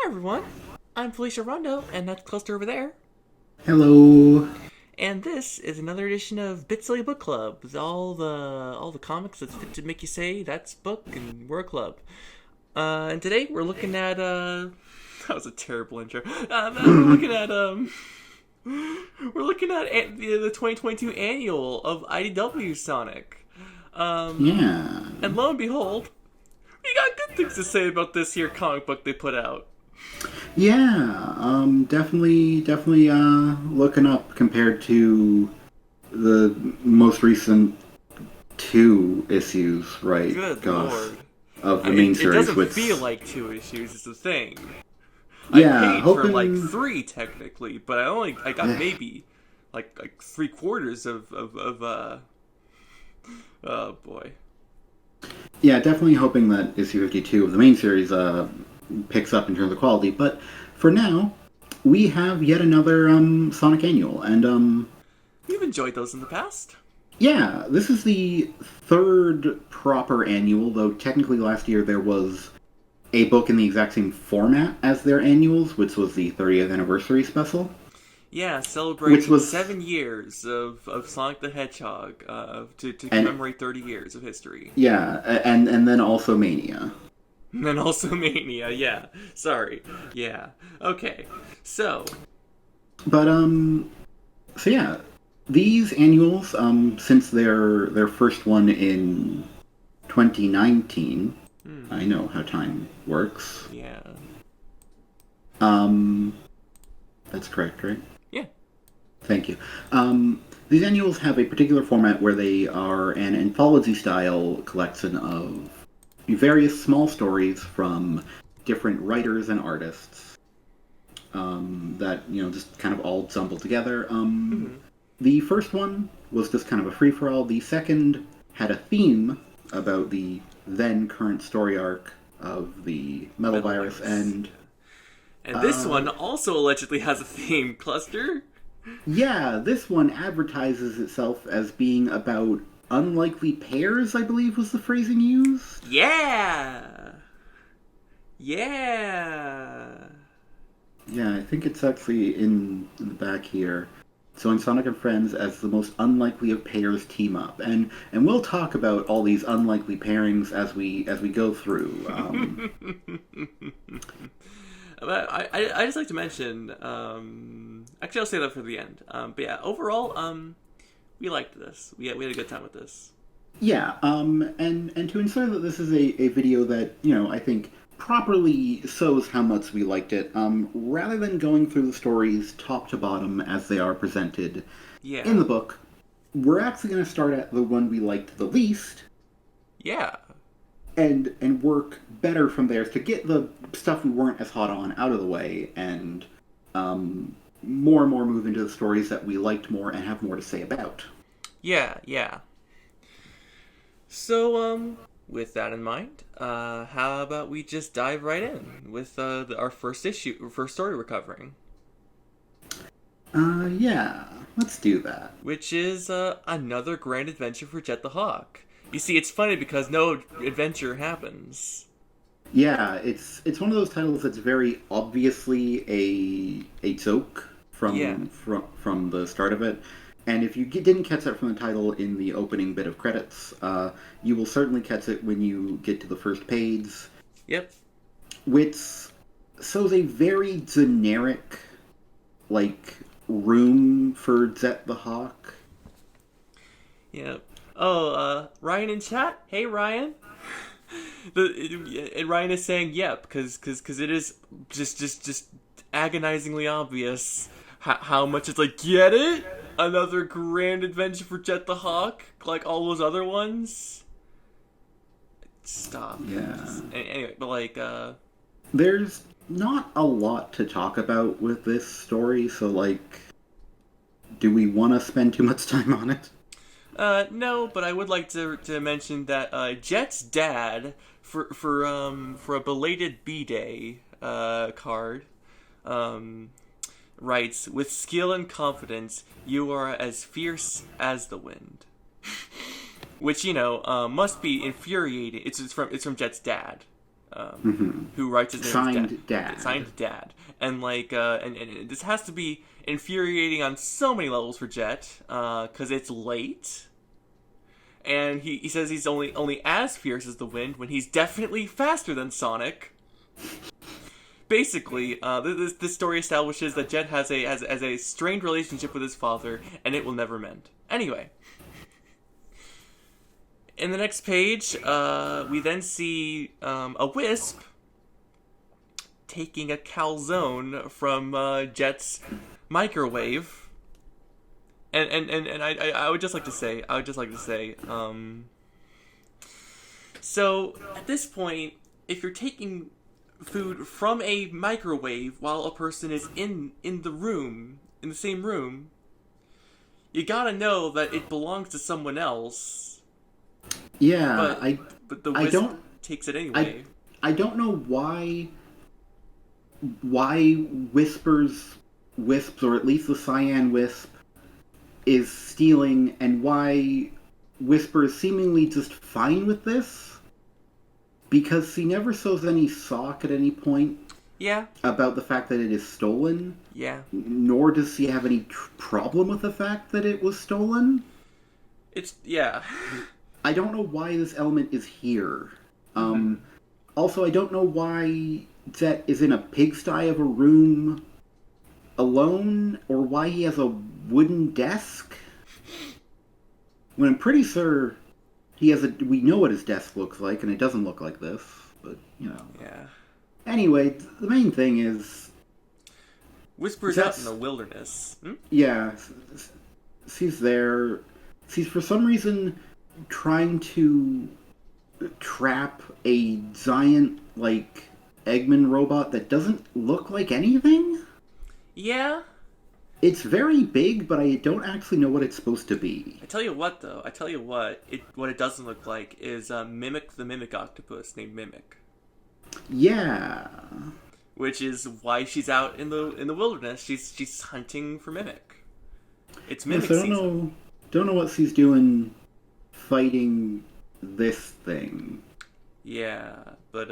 Hi everyone, I'm Felicia Rondo, and that's Cluster over there. Hello. And this is another edition of Bit Silly Book Club, with all the comics that's fit to make you say that's book and we're a club. And today we're looking at that was a terrible intro. We're looking at the 2022 annual of IDW Sonic. Yeah. And lo and behold, we got good things to say about this here comic book they put out. Yeah. Definitely looking up compared to the most recent two issues, right, Good Goss, lord. of the main It series, doesn't which feel like 2 issues is the thing. I yeah, paid for like hoping 3 technically, but I got maybe like 3/4 of oh boy. yeah, definitely hoping that issue 52 of the main series picks up in terms of quality, but for now we have yet another Sonic annual and We've enjoyed those in the past. yeah, this is the third proper annual, though technically last year there was a book in the exact same format as their annuals, which was the 30th anniversary special, Yeah, which celebrating was 7 years of Sonic the Hedgehog to and commemorate 30 years of history. yeah, and then also Mania. And then also Mania, yeah. Sorry. Yeah. Okay. So, But so yeah, these annuals since their first one in 2019, I know how time works. yeah. Um that's correct, right? Yeah. Thank you. These annuals have a particular format where they are an anthology style collection of various small stories from different writers and artists that, just kind of all jumbled together. Mm-hmm. The first one was just kind of a free for all. The second had a theme about the then current story arc of the metal Metal virus, Virus. and And this uh, one also allegedly has a theme cluster. yeah, this one advertises itself as being about unlikely pairs, I believe was the phrasing used. Yeah. Yeah. Yeah, I think it's actually in the back here. Showing Sonic and Friends as the most unlikely of pairs team up, and we'll talk about all these unlikely pairings as we go through. But I just like to mention. Actually, I'll say that for the end. But yeah, overall, we liked this. We had a good time with this. Yeah, and to ensure that this is a video that I think properly shows how much we liked it, rather than going through the stories top to bottom as they are presented in Yeah. the book, we're actually going to start at the one we liked the least, Yeah. and work better from there to get the stuff we weren't as hot on out of the way, and more and more move into the stories that we liked more and have more to say about. Yeah. Yeah. So, with that in mind, how about we just dive right in with our first story we're covering, Yeah, let's do that. which is another grand adventure for Jet the Hawk. You see, it's funny because no adventure happens. Yeah, it's one of those titles that's very obviously a joke Yeah. from the start of it. And if you didn't catch that from the title in the opening bit of credits, you will certainly catch it when you get to the first page, Yep. which shows a very generic, like, room for Zet the Hawk. Yep. Oh, Ryan in chat. Hey, Ryan. And Ryan is saying yep because it is just agonizingly obvious how much it's like, get it, another grand adventure for Jet the Hawk like all those other ones. Stop. Yeah. Anyway, but like There's not a lot to talk about with this story, so, like, do we want to spend too much time on it? no, but I would like to mention that Jet's dad for a belated B Day card writes, with skill and confidence you are as fierce as the wind. Which must be infuriating. It's from Jet's dad. who writes his name Signed Dad. Signed Dad. And and this has to be infuriating on so many levels for Jet, because it's late. And he says he's only as fierce as the wind when he's definitely faster than Sonic. Basically, this story establishes that Jet has a strained relationship with his father, and it will never mend. Anyway, in the next page, we then see a Wisp taking a calzone from Jet's microwave, and I would just like to say, so at this point, if you're taking food from a microwave while a person is in the same room, you gotta know that it belongs to someone else. Yeah, but the Wisp takes it anyway. I don't know why Wisps, or at least the Cyan Wisp, is stealing, and why Whisper is seemingly just fine with this, because he never shows any sock at any point. Yeah. About the fact that it is stolen. Yeah. Nor does he have any problem with the fact that it was stolen. Yeah. I don't know why this element is here. Also, I don't know why Zet is in a pigsty of a room alone, or why he has a wooden desk. When I'm pretty sure we know what his desk looks like, and it doesn't look like this, but, you know. Yeah. Anyway, the main thing is... Whisper's out in the wilderness. Yeah. She's there. She's, for some reason, trying to trap a giant, Eggman robot that doesn't look like anything? Yeah. It's very big, but I don't actually know what it's supposed to be. I tell you what, though. What it doesn't look like is Mimic the Mimic Octopus named Mimic. Yeah. Which is why she's out in the wilderness. She's hunting for Mimic. It's Mimic season. Don't know what she's doing fighting this thing. Yeah, but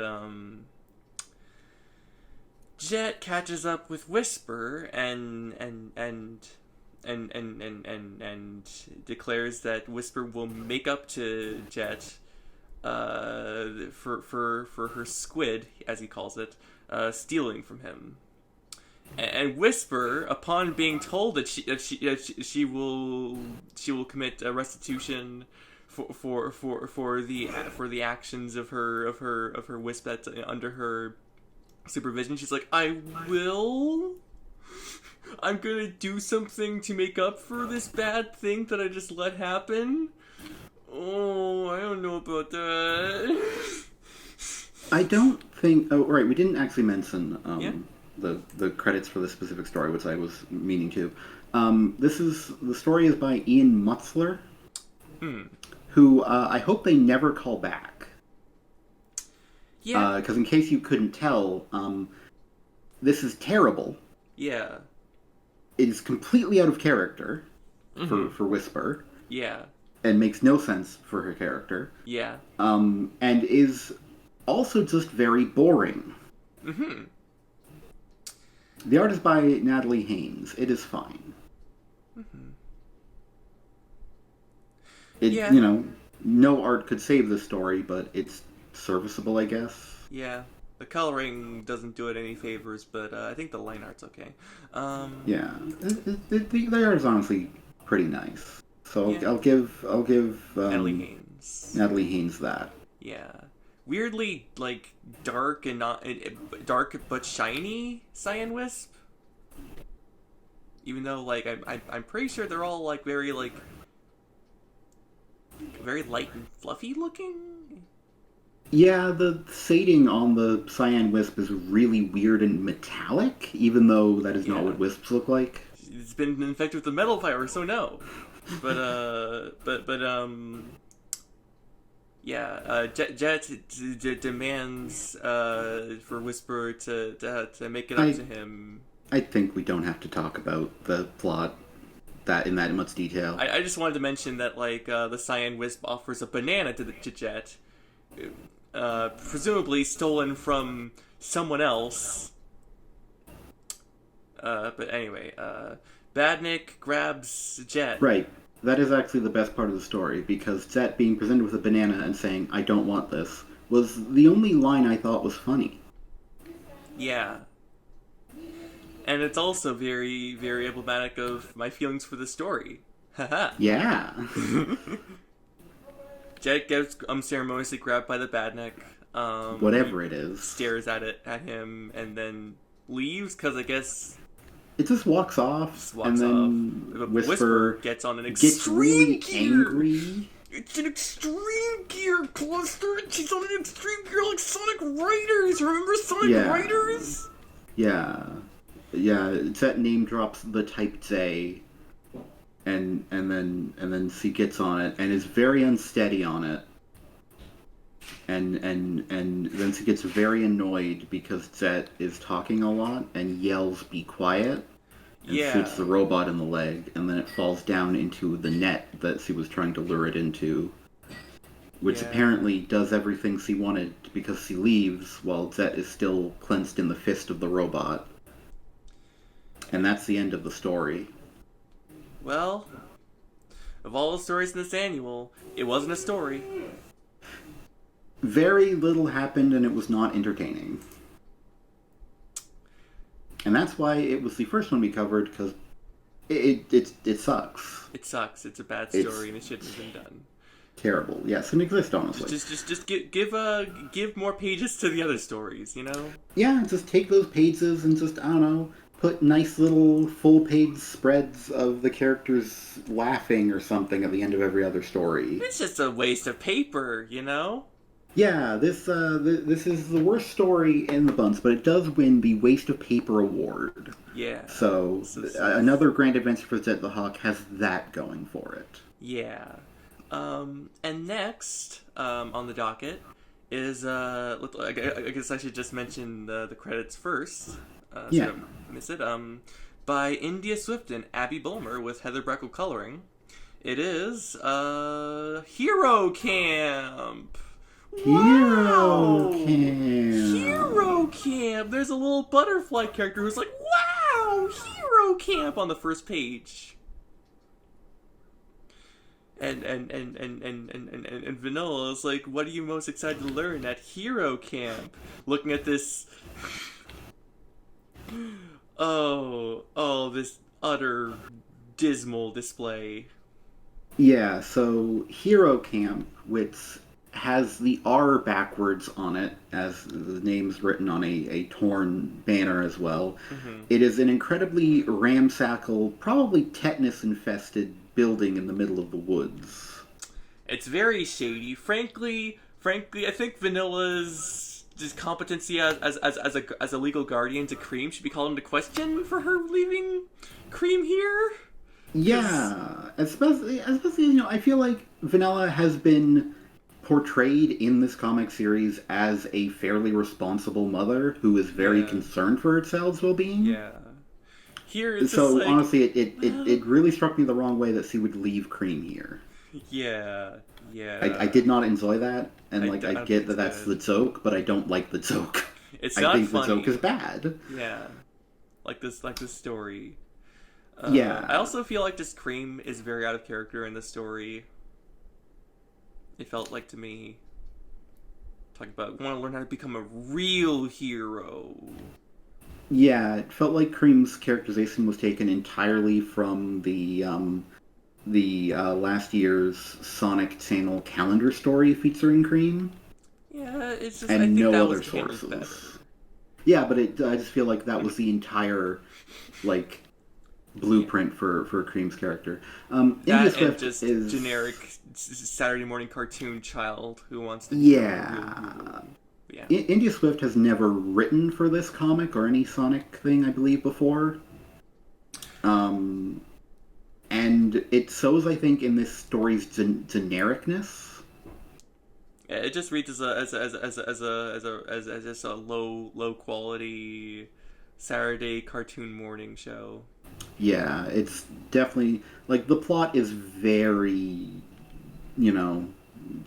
Jet catches up with Whisper and declares that Whisper will make up to Jet for her squid, as he calls it, stealing from him. And Whisper, upon being told that she will commit a restitution for the actions of her Wisp that's under her supervision, she's like, I'm gonna do something to make up for this bad thing that I just let happen. Oh, I don't know about that. I don't think... Oh, right, we didn't actually mention the credits for this specific story, which I was meaning to. The story is by Ian Mutzler, who I hope they never call back. Yeah. Because in case you couldn't tell, this is terrible. Yeah. It is completely out of character for Whisper. Yeah. And makes no sense for her character. Yeah. And is also just very boring. Mm-hmm. The art is by Natalie Haynes. It is fine. Mm-hmm. No art could save this story, but it's serviceable, I guess. Yeah. The coloring doesn't do it any favors, but I think the line art's okay. Yeah. The art is honestly pretty nice. So yeah. I'll give Natalie Haynes that. Yeah. Weirdly, dark and not dark but shiny Cyan Wisp. Even though, I'm pretty sure they're all very light and fluffy looking. Yeah, the shading on the Cyan Wisp is really weird and metallic, even though that is not what wisps look like. It's been infected with the metal virus, so no. But Jet demands for Whisper to make it up to him. I think we don't have to talk about the plot in that much detail. I just wanted to mention that the Cyan Wisp offers a banana to Jet, presumably stolen from someone else. But anyway, Badnik grabs Jet. Right. That is actually the best part of the story, because Zet being presented with a banana and saying, I don't want this, was the only line I thought was funny. Yeah. And it's also very, very emblematic of my feelings for the story. Haha. Yeah. Jet gets unceremoniously grabbed by the Badnik. Whatever it is. Stares at him and then leaves because I guess It just walks off, and then Whisper gets on an gets extreme really gear. angry. It's an extreme gear cluster. She's on an extreme gear like Sonic Riders. Remember Sonic Riders? Yeah. Zet name drops the Type Z, and then she gets on it and is very unsteady on it. And then she gets very annoyed because Zet is talking a lot and yells, "Be quiet!" and shoots the robot in the leg, and then it falls down into the net that she was trying to lure it into, which apparently does everything she wanted because she leaves while Zet is still clenched in the fist of the robot. And that's the end of the story. Well, of all the stories in this annual, it wasn't a story. Very little happened, and it was not entertaining. And that's why it was the first one we covered, because it sucks. It sucks. It's a bad story, and it shouldn't have been done. Terrible. Yeah, shouldn't exist, honestly. Just give more pages to the other stories, you know? Yeah, just take those pages and just, I don't know, put nice little full-page spreads of the characters laughing or something at the end of every other story. It's just a waste of paper, you know? Yeah, this is the worst story in the bunch, but it does win the Waste of Paper award. Yeah. So another Grand Adventure for Zet the Hawk has that going for it. Yeah. And next on the docket is I guess I should just mention the credits first. So I don't miss it. By India Swift and Abby Bulmer with Heather Breckle coloring. It is Hero Camp. Hero Camp. Hero Camp. There's a little butterfly character who's like, "Wow, Hero Camp" on the first page. And Vanilla is like, "What are you most excited to learn at Hero Camp?" Looking at this, this utter dismal display. Yeah, so Hero Camp, which has the R backwards on it, as the name's written on a torn banner as well. Mm-hmm. It is an incredibly ramshackle, probably tetanus-infested building in the middle of the woods. It's very shady. Frankly, I think Vanilla's competency as a legal guardian to Cream should be called into question for her leaving Cream here. Yeah, especially I feel like Vanilla has been portrayed in this comic series as a fairly responsible mother who is very concerned for her child's well-being. Yeah. Here it's so just like, honestly, it really struck me the wrong way that she would leave Cream here. Yeah. I did not enjoy that, and I get that that's the joke, but I don't like the joke. It's not funny. The joke is bad. Yeah, like this story. Yeah. I also feel like this Cream is very out of character in the story. It felt like to me, talking about want to learn how to become a real hero. Yeah, it felt like Cream's characterization was taken entirely from the last year's Sonic Channel calendar story featuring Cream. Yeah, it's just and I think no that other was sources. Yeah, but I just feel like that was the entire blueprint for Cream's character. India Swift just is generic Saturday morning cartoon child who wants to. Yeah. India Swift has never written for this comic or any Sonic thing, I believe, before. And it shows, I think, in this story's genericness. Yeah, it just reads as just a low quality Saturday cartoon morning show. Yeah, it's definitely the plot is very,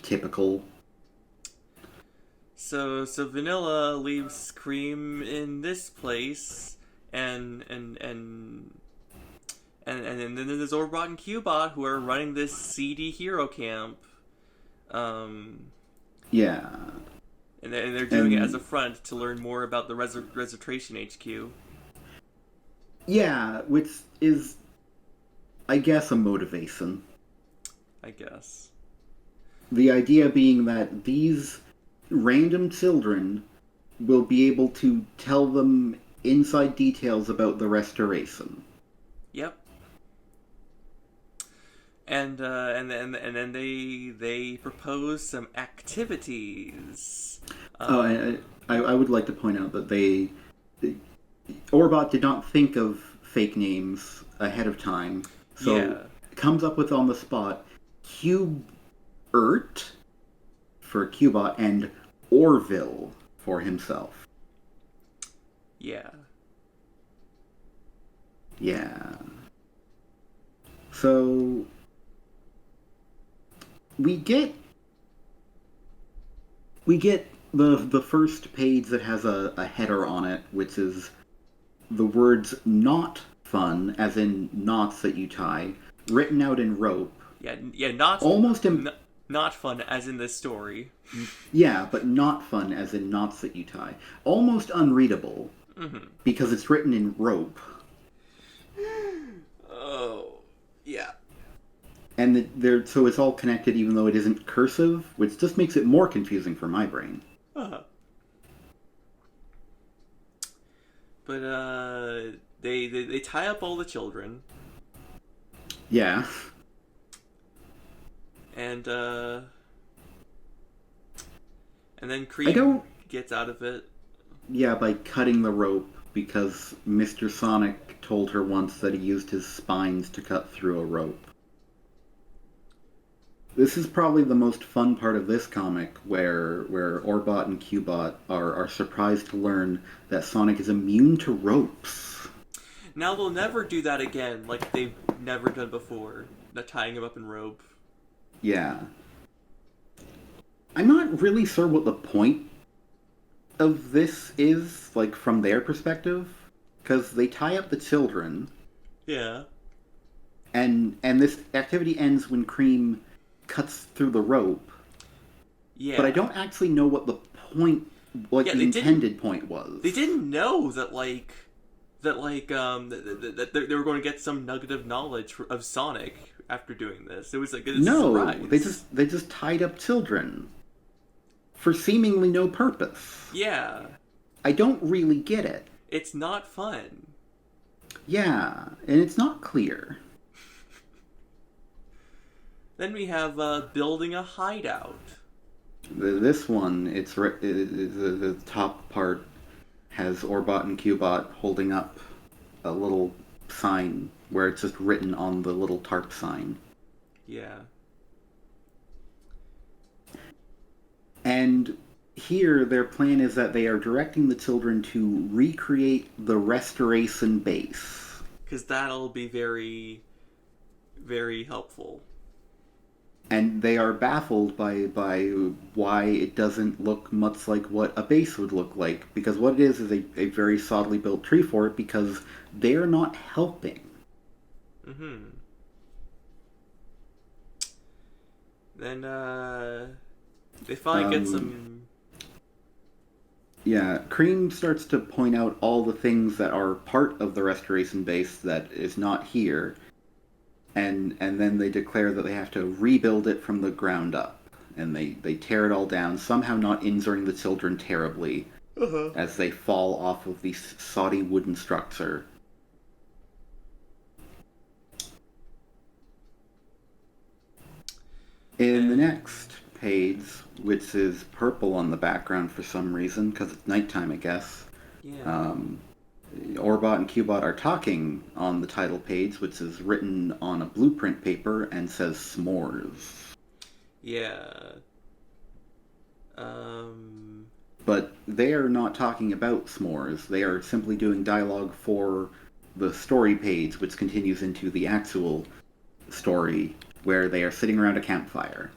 typical. So Vanilla leaves Cream in this place, and and and and then there's Orbot and Cubot who are running this seedy hero camp. Um, Yeah. and they're doing it as a And front to learn more about the Resurrection HQ. yeah, which is, I guess, a motivation. I guess. The idea being that these random children will be able to tell them inside details about the restoration. Yep. And then they propose some activities. Oh, Um, I would like to point out that Orbot did not think of fake names ahead of time, so yeah, comes up with on the spot Cubert for Cubot and Orville for himself. yeah, Yeah. So we get we get the first page that has a header on it, which is the words "not fun," as in knots that you tie, written out in rope. yeah. Not Almost n- not fun as in this story. yeah, but not fun as in knots that you tie. Almost unreadable Mm-hmm. because it's written in rope, Oh, yeah. and so it's all connected even though it isn't cursive, which just makes it more confusing for my brain. Uh-huh. But they tie up all the children, Yeah. and and then I Cream don't gets out of it. Yeah, by cutting the rope because Mr. Sonic told her once that he used his spines to cut through a rope. This is probably the most fun part of this comic, where Orbot and Cubot are surprised to learn that Sonic is immune to ropes. Now they'll never do that again, like they've never done before. Not tying him up in rope. Yeah. I'm not really sure what the point of this is, like, from their perspective, because they tie up the children, Yeah. and this activity ends when Cream cuts through the rope, but I Yeah. don't actually know what the point, like Yeah, the they didn't. intended point was. They didn't know that they were going to get some nugget of knowledge of Sonic after doing this. It was like it's a No, surprise. they just tied up children for seemingly no purpose. Yeah, I don't really get it. it's not fun. Yeah, and it's not clear. Then we have building a hideout. This one, the top part has Orbot and Cubot holding up a little sign where it's just written on the little tarp sign. Yeah. And here, their plan is that they are directing the children to recreate the restoration base. Because that'll be very, very helpful. And they are baffled by why it doesn't look much like what a base would look like. Because what it is a very solidly built tree fort because they're not helping. Mm-hmm. Then, they finally get some... Yeah, Cream starts to point out all the things that are part of the restoration base that is not here, and then they declare that they have to rebuild it from the ground up, and they tear it all down, somehow not injuring the children terribly as they fall off of the soddy wooden structure. In the next page, which is purple on the background for some reason, because it's nighttime, I guess. Yeah. Orbot and Cubot are talking on the title page, which is written on a blueprint paper and says s'mores. Yeah. Um... But they are not talking about s'mores. They are simply doing dialogue for the story page, which continues into the actual story, where they are sitting around a campfire.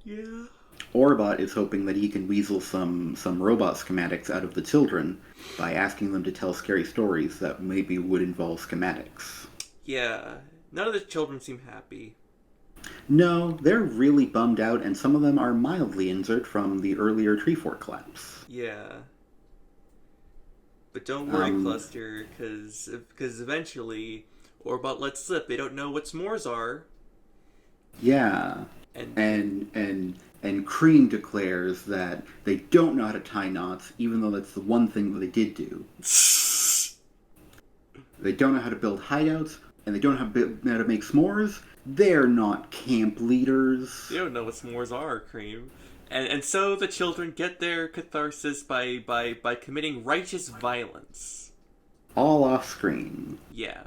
Yeah. Orbot is hoping that he can weasel some robot schematics out of the children by asking them to tell scary stories that maybe would involve schematics. Yeah, none of the children seem happy. No, they're really bummed out, and some of them are mildly injured from the earlier tree fort collapse. Yeah. But don't worry, Cluster, because eventually Orbot lets slip. They don't know what s'mores are. Yeah. And Cream declares that they don't know how to tie knots, even though that's the one thing that they did do. They don't know how to build hideouts, and they don't know how to make s'mores. They're not camp leaders. They don't know what s'mores are, Cream. And so the children get their catharsis by committing righteous violence. All off screen. Yeah.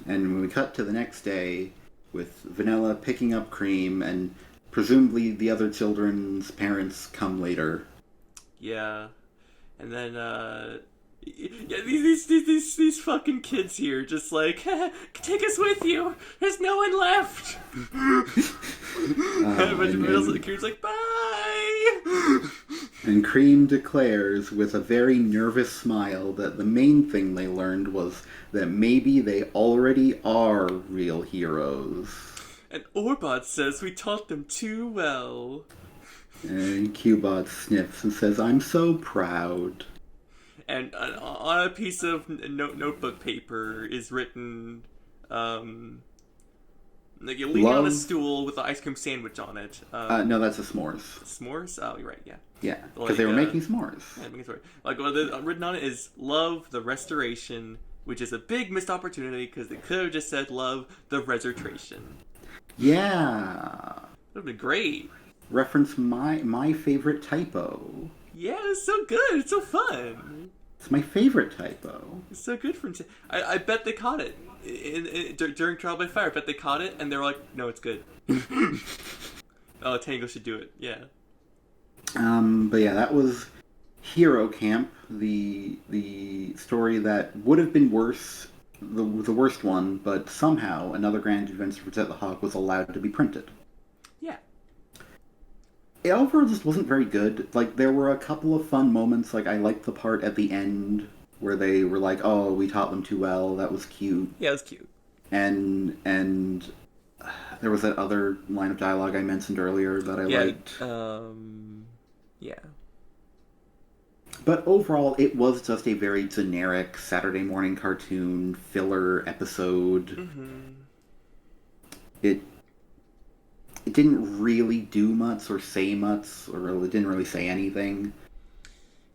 And when we cut to the next day, with Vanilla picking up Cream, and presumably the other children's parents come later. Yeah. And then, yeah, these fucking kids here just like, take us with you. There's no one left. And Cream's like, bye. And Cream declares with a very nervous smile that the main thing they learned was that maybe they already are real heroes. And Orbot says we taught them too well. And Cubot sniffs and says, I'm so proud. And on a piece of notebook paper is written, like you're leaning on a stool with an ice cream sandwich on it. No, that's a s'mores. S'mores? Oh, you're right, yeah. Yeah, because they were making s'mores. Yeah, making s'mores. Like, written on it is Love the Restoration, which is a big missed opportunity because they could have just said Love the Resertration. Yeah. That would have been great. Reference my favorite typo. Yeah, it's so good. It's so fun. It's my favorite typo. It's so good for I bet they caught it during Trial by Fire. I bet they caught it and they were like, no, it's good. Oh, Tango should do it. Yeah. But yeah, that was Hero Camp, the story that would have been worse, the worst one, but somehow another Grand Adventure for Jet the Hawk was allowed to be printed. Yeah. It overall just wasn't very good. Like, there were a couple of fun moments. Like, I liked the part at the end where they were like, oh, we taught them too well. That was cute. Yeah, it was cute. And there was that other line of dialogue I mentioned earlier that I liked. Yeah. But overall, it was just a very generic Saturday morning cartoon filler episode. Mm-hmm. It didn't really do much or say much, or it didn't really say anything.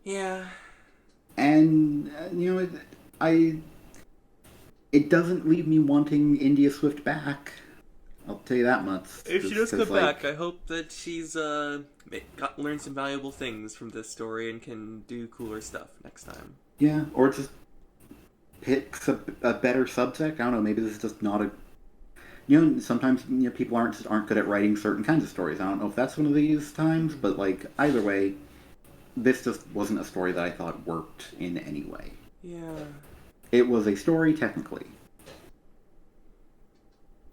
Yeah. And, it doesn't leave me wanting India Swift back. I'll tell you that much. If she does come back, I hope that she's learned some valuable things from this story and can do cooler stuff next time. Yeah, or just picks a better subject. I don't know, maybe this is just not a... sometimes people aren't good at writing certain kinds of stories. I don't know if that's one of these times, but either way, this just wasn't a story that I thought worked in any way. Yeah. It was a story technically,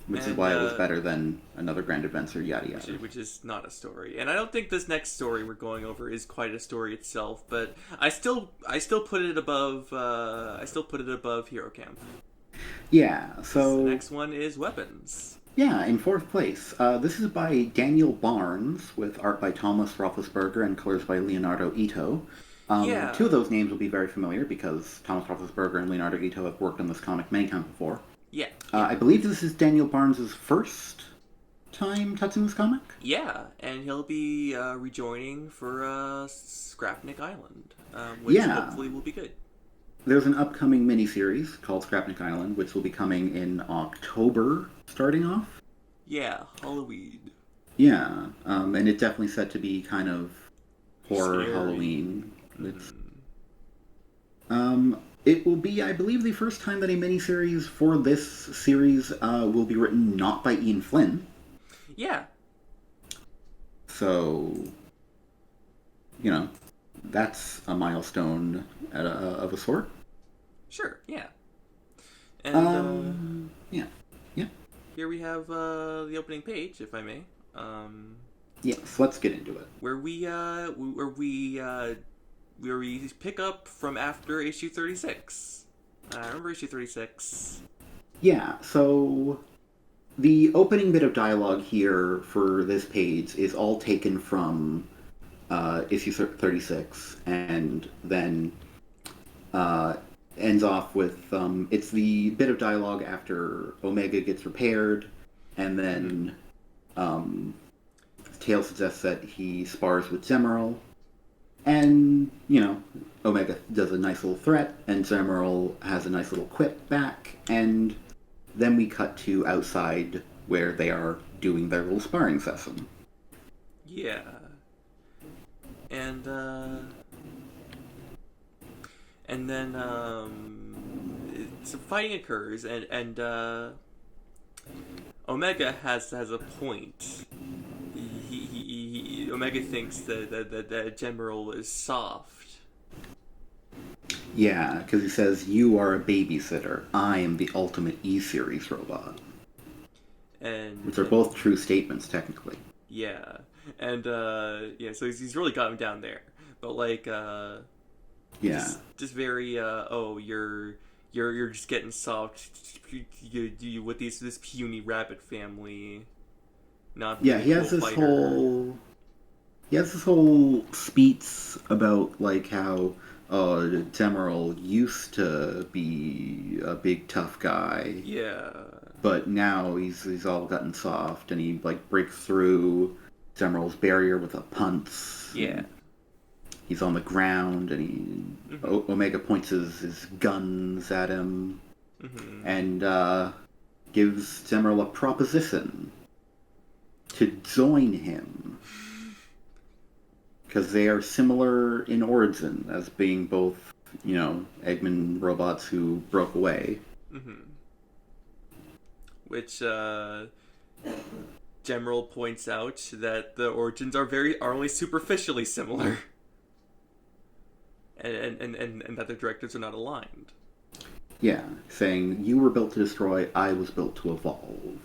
which is why it was better than another Grand Adventure, yada yada. Which is not a story, and I don't think this next story we're going over is quite a story itself. But I still put it above. I still put it above Hero Camp. Yeah, so... The next one is Weapons. Yeah, in fourth place. This is by Daniel Barnes, with art by Thomas Roethlisberger and colors by Leonardo Ito. Two of those names will be very familiar because Thomas Roethlisberger and Leonardo Ito have worked on this comic many times before. Yeah. I believe this is Daniel Barnes' first time touching this comic? Yeah, and he'll be rejoining for Scrapnik Island, which hopefully will be good. There's an upcoming miniseries called Scrapnik Island, which will be coming in October, starting off. Yeah, Halloween. Yeah, and it's definitely set to be kind of horror Scary. Halloween. It will be, I believe, the first time that a miniseries for this series will be written not by Ian Flynn. Yeah. So, that's a milestone of a sort. Sure, yeah. And, yeah. Here we have the opening page, if I may. Yes, let's get into it. Where we pick up from after issue 36. I remember issue 36. Yeah, so the opening bit of dialogue here for this page is all taken from issue 36, and then ends off with it's the bit of dialogue after Omega gets repaired, and then Tails suggests that he spars with Zemeril, and Omega does a nice little threat, and Zemeril has a nice little quip back, and then we cut to outside where they are doing their little sparring session. Yeah. And then some fighting occurs, and Omega has a point. Omega thinks that General is soft. Yeah, because he says, "You are a babysitter. I am the ultimate E-Series robot." Which are both true statements, technically. Yeah. And, so he's really got him down there. But, like, just very, you're just getting soft you with this puny rabbit family. Not yeah, he has this whole speech about like how Temerl used to be a big tough guy. Yeah. But now he's all gotten soft, and he like breaks through Temerl's barrier with a punch. Yeah. He's on the ground, and Omega points his guns at him, and gives Temerl a proposition to join him, because they are similar in origin as being both, Eggman robots who broke away. Which General points out that the origins are only superficially similar, and that the directives are not aligned. Yeah, saying, "You were built to destroy, I was built to evolve."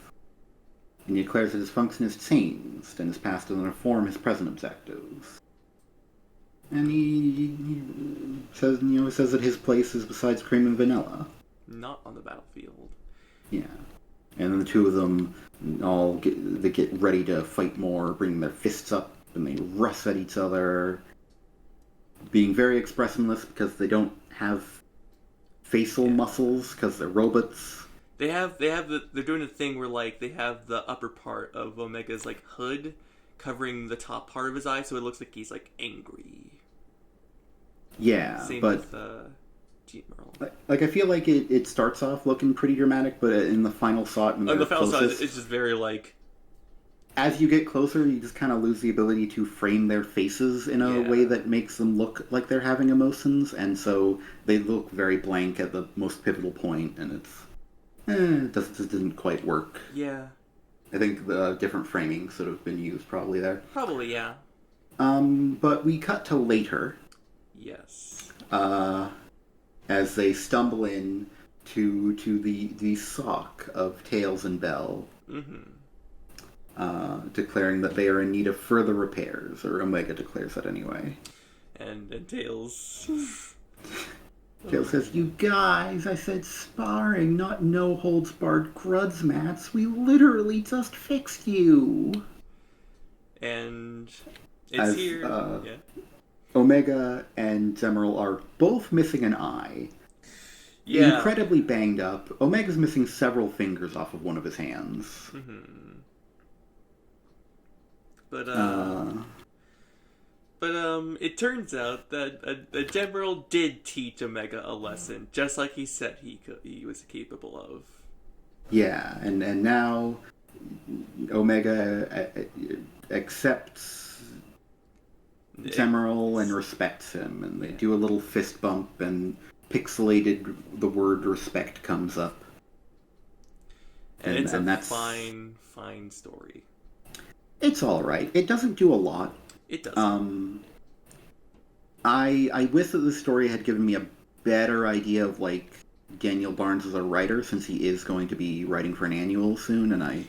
And he declares that his function has changed and has passed to inform his present objectives. And he says, says that his place is besides cream and vanilla. Not on the battlefield. Yeah. And then the two of them they get ready to fight more, bringing their fists up, and they rush at each other, being very expressionless because they don't have facial muscles because they're robots. They're doing a thing where like they have the upper part of Omega's like hood covering the top part of his eye, so it looks like he's like angry. Yeah, Same but with G-Merle. Like I feel like it starts off looking pretty dramatic, but in the final shot, it's just very like. As you get closer, you just kind of lose the ability to frame their faces in a way that makes them look like they're having emotions, and so they look very blank at the most pivotal point, and it just didn't quite work. Yeah. I think the different framing should have been used probably there. Probably, yeah. But we cut to later. Yes. As they stumble in to the sock of Tails and Bell. Declaring that they are in need of further repairs, or Omega declares that anyway. And Tails... Tails says, "You guys, I said sparring, not no-holds-barred grudge mats. We literally just fixed you." And it's here. Omega and Zemeril are both missing an eye. Yeah. Incredibly banged up. Omega's missing several fingers off of one of his hands. But it turns out that General did teach Omega a lesson, just like he said he was capable of. Yeah, and now Omega accepts General and respects him, and they do a little fist bump, and pixelated the word respect comes up. And it's a fine story. It's all right. It doesn't do a lot. It doesn't. I wish that the story had given me a better idea of like Daniel Barnes as a writer, since he is going to be writing for an annual soon, and I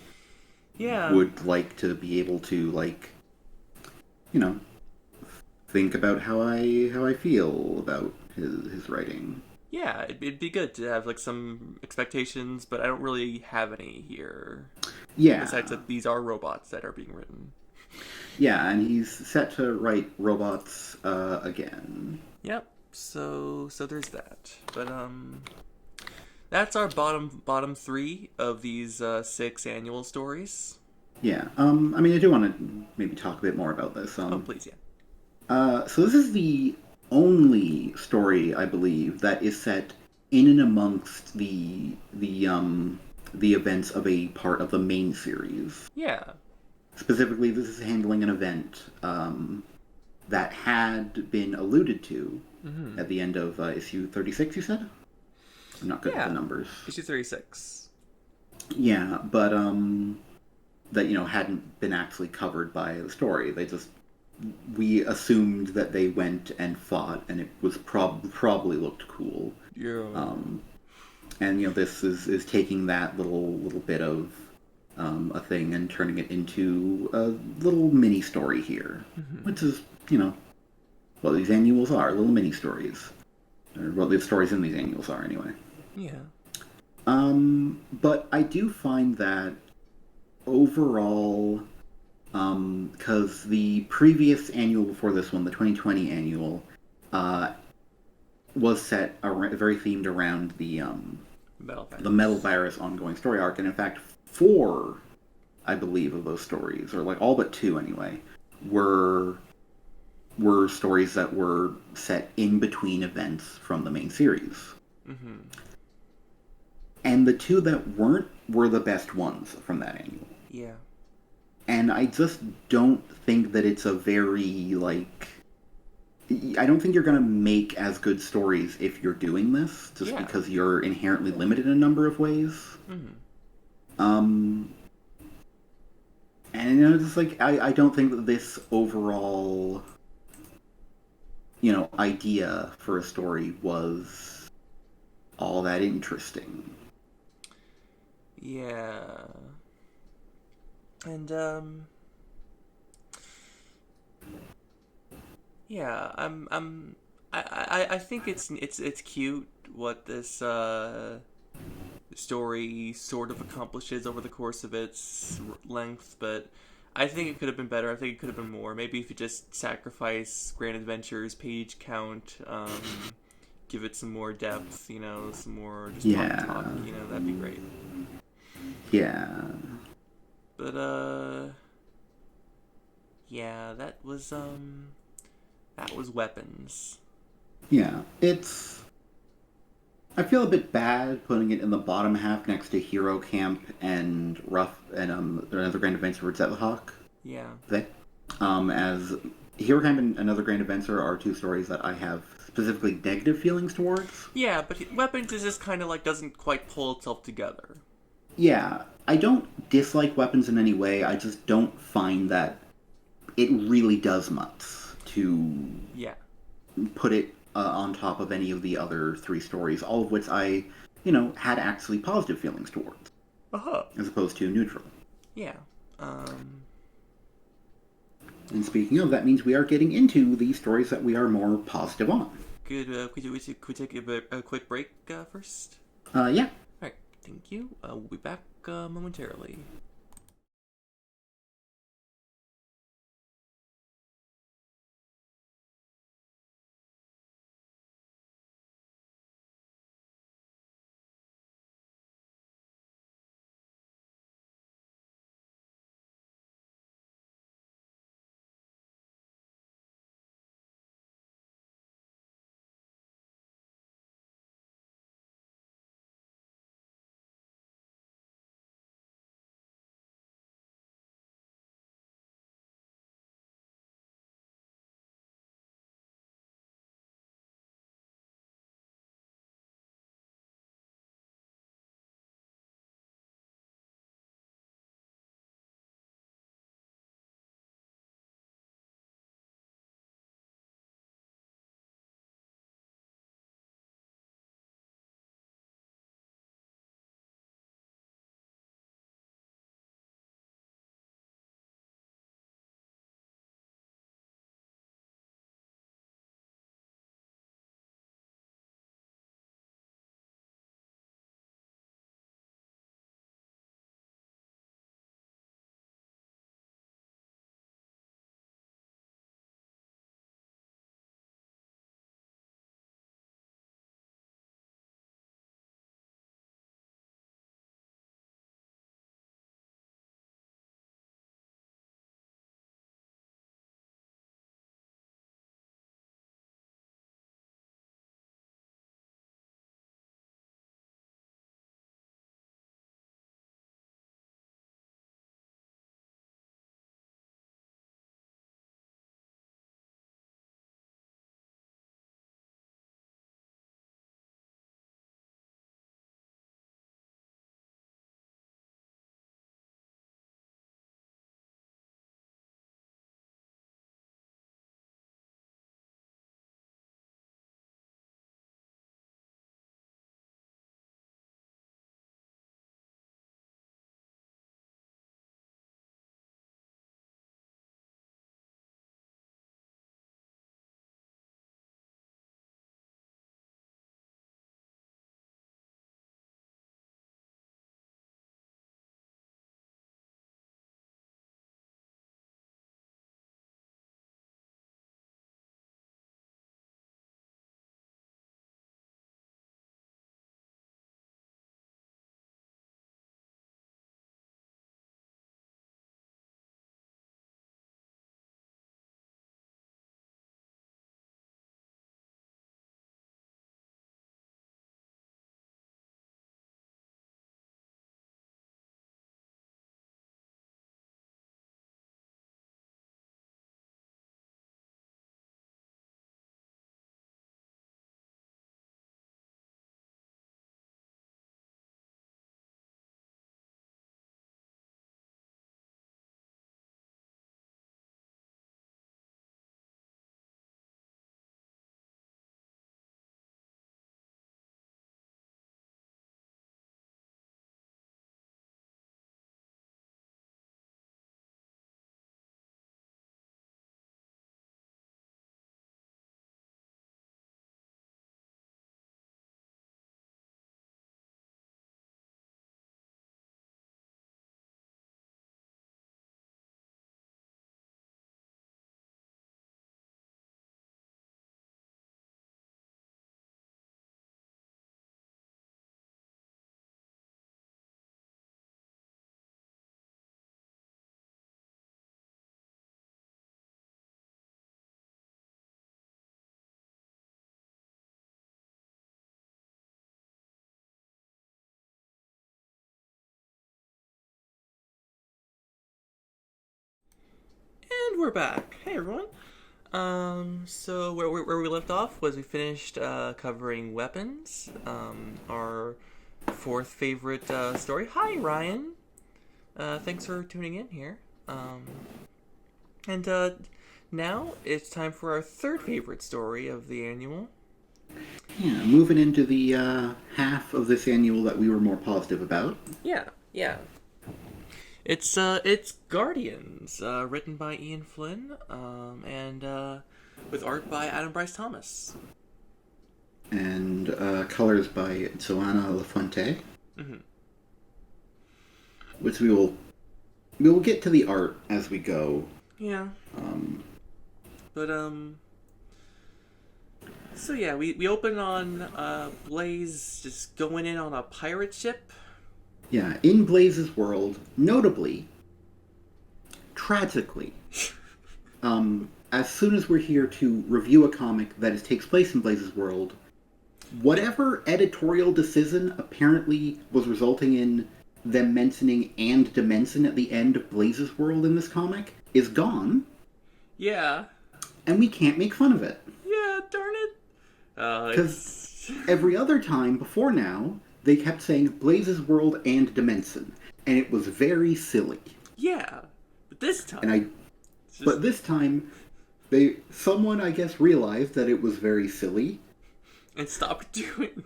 would like to be able to like you know, think about how I feel about his writing. Yeah, it'd be good to have like some expectations, but I don't really have any here. Besides Yeah, that, these are robots that are being written. yeah, and he's set to write robots again. Yep. So there's that. But that's our bottom three of these six annual stories. Yeah. I mean, I do want to maybe talk a bit more about this. Oh please, yeah. So this is the only story I believe that is set in and amongst the events of a part of the main series. Yeah. Specifically, this is handling an event that had been alluded to Mm-hmm. at the end of issue 36. You said I'm not good with the Yeah. numbers. Issue 36. Yeah, but that hadn't been actually covered by the story. They just we assumed that they went and fought, and it was probably looked cool. Yeah. Um, and this is taking that little bit of a thing and turning it into a little mini story here, Mm-hmm. which is what these annuals are, little mini stories, or what the stories in these annuals are anyway. Yeah. But I do find that overall, because the previous annual before this one, the 2020 annual, uh, was set very themed around Metal the metal virus. virus ongoing story arc, and in fact, four, I believe, of those stories, or like all but two anyway, were were stories that were set in between events from the main series. Mm-hmm. And the two that weren't were the best ones from that annual. Yeah. And I just don't think that it's a very like I don't think you're going to make as good stories if you're doing this, just Yeah. because you're inherently limited in a number of ways. Mm-hmm. Um, and just like I don't think that this overall, idea for a story was all that interesting. Yeah. And yeah, I think it's cute what this story sort of accomplishes over the course of its length, but I think it could have been better. I think it could have been more. Maybe if you just sacrifice Grand Adventures page count, give it some more depth, some more just talk, Yeah, that'd be great. yeah, But yeah, that was weapons. yeah. I feel a bit bad putting it in the bottom half next to Hero Camp and Rough and another Grand Adventure for Hedgehog. Yeah. They, as Hero Camp and Another Grand Adventure are two stories that I have specifically negative feelings towards. Yeah, but weapons is just kind of like doesn't quite pull itself together. Yeah, I don't dislike weapons in any way. I just don't find that it really does much to Yeah. put it on top of any of the other three stories, all of which I, had actually positive feelings towards, Uh huh. as opposed to neutral. Yeah. Um. And speaking of, that means we are getting into the stories that we are more positive on. Could we take a quick break first? Yeah. All right. Thank you. We'll be back momentarily. And we're back. Hey everyone. So where we left off was we finished covering weapons. Our fourth favorite story. Hi Ryan. Thanks for tuning in here. And now it's time for our third favorite story of the annual. Yeah, moving into the half of this annual that we were more positive about. Yeah. It's Guardians, written by Ian Flynn, and with art by Adam Bryce Thomas. And colors by Joanna Lafuente. Mm-hmm. Which we will get to the art as we go. Yeah. So yeah, we open on Blaze just going in on a pirate ship. Yeah, in Blaze's world, notably, tragically, as soon as we're here to review a comic that takes place in Blaze's world, whatever editorial decision apparently was resulting in them mentioning and Dimension at the end of Blaze's world in this comic is gone. Yeah. And we can't make fun of it. Yeah, darn it. Because every other time before now, they kept saying Blaze's world and Dimension, and it was very silly. Yeah, but this time, but this time, someone I guess realized that it was very silly, and stopped doing it.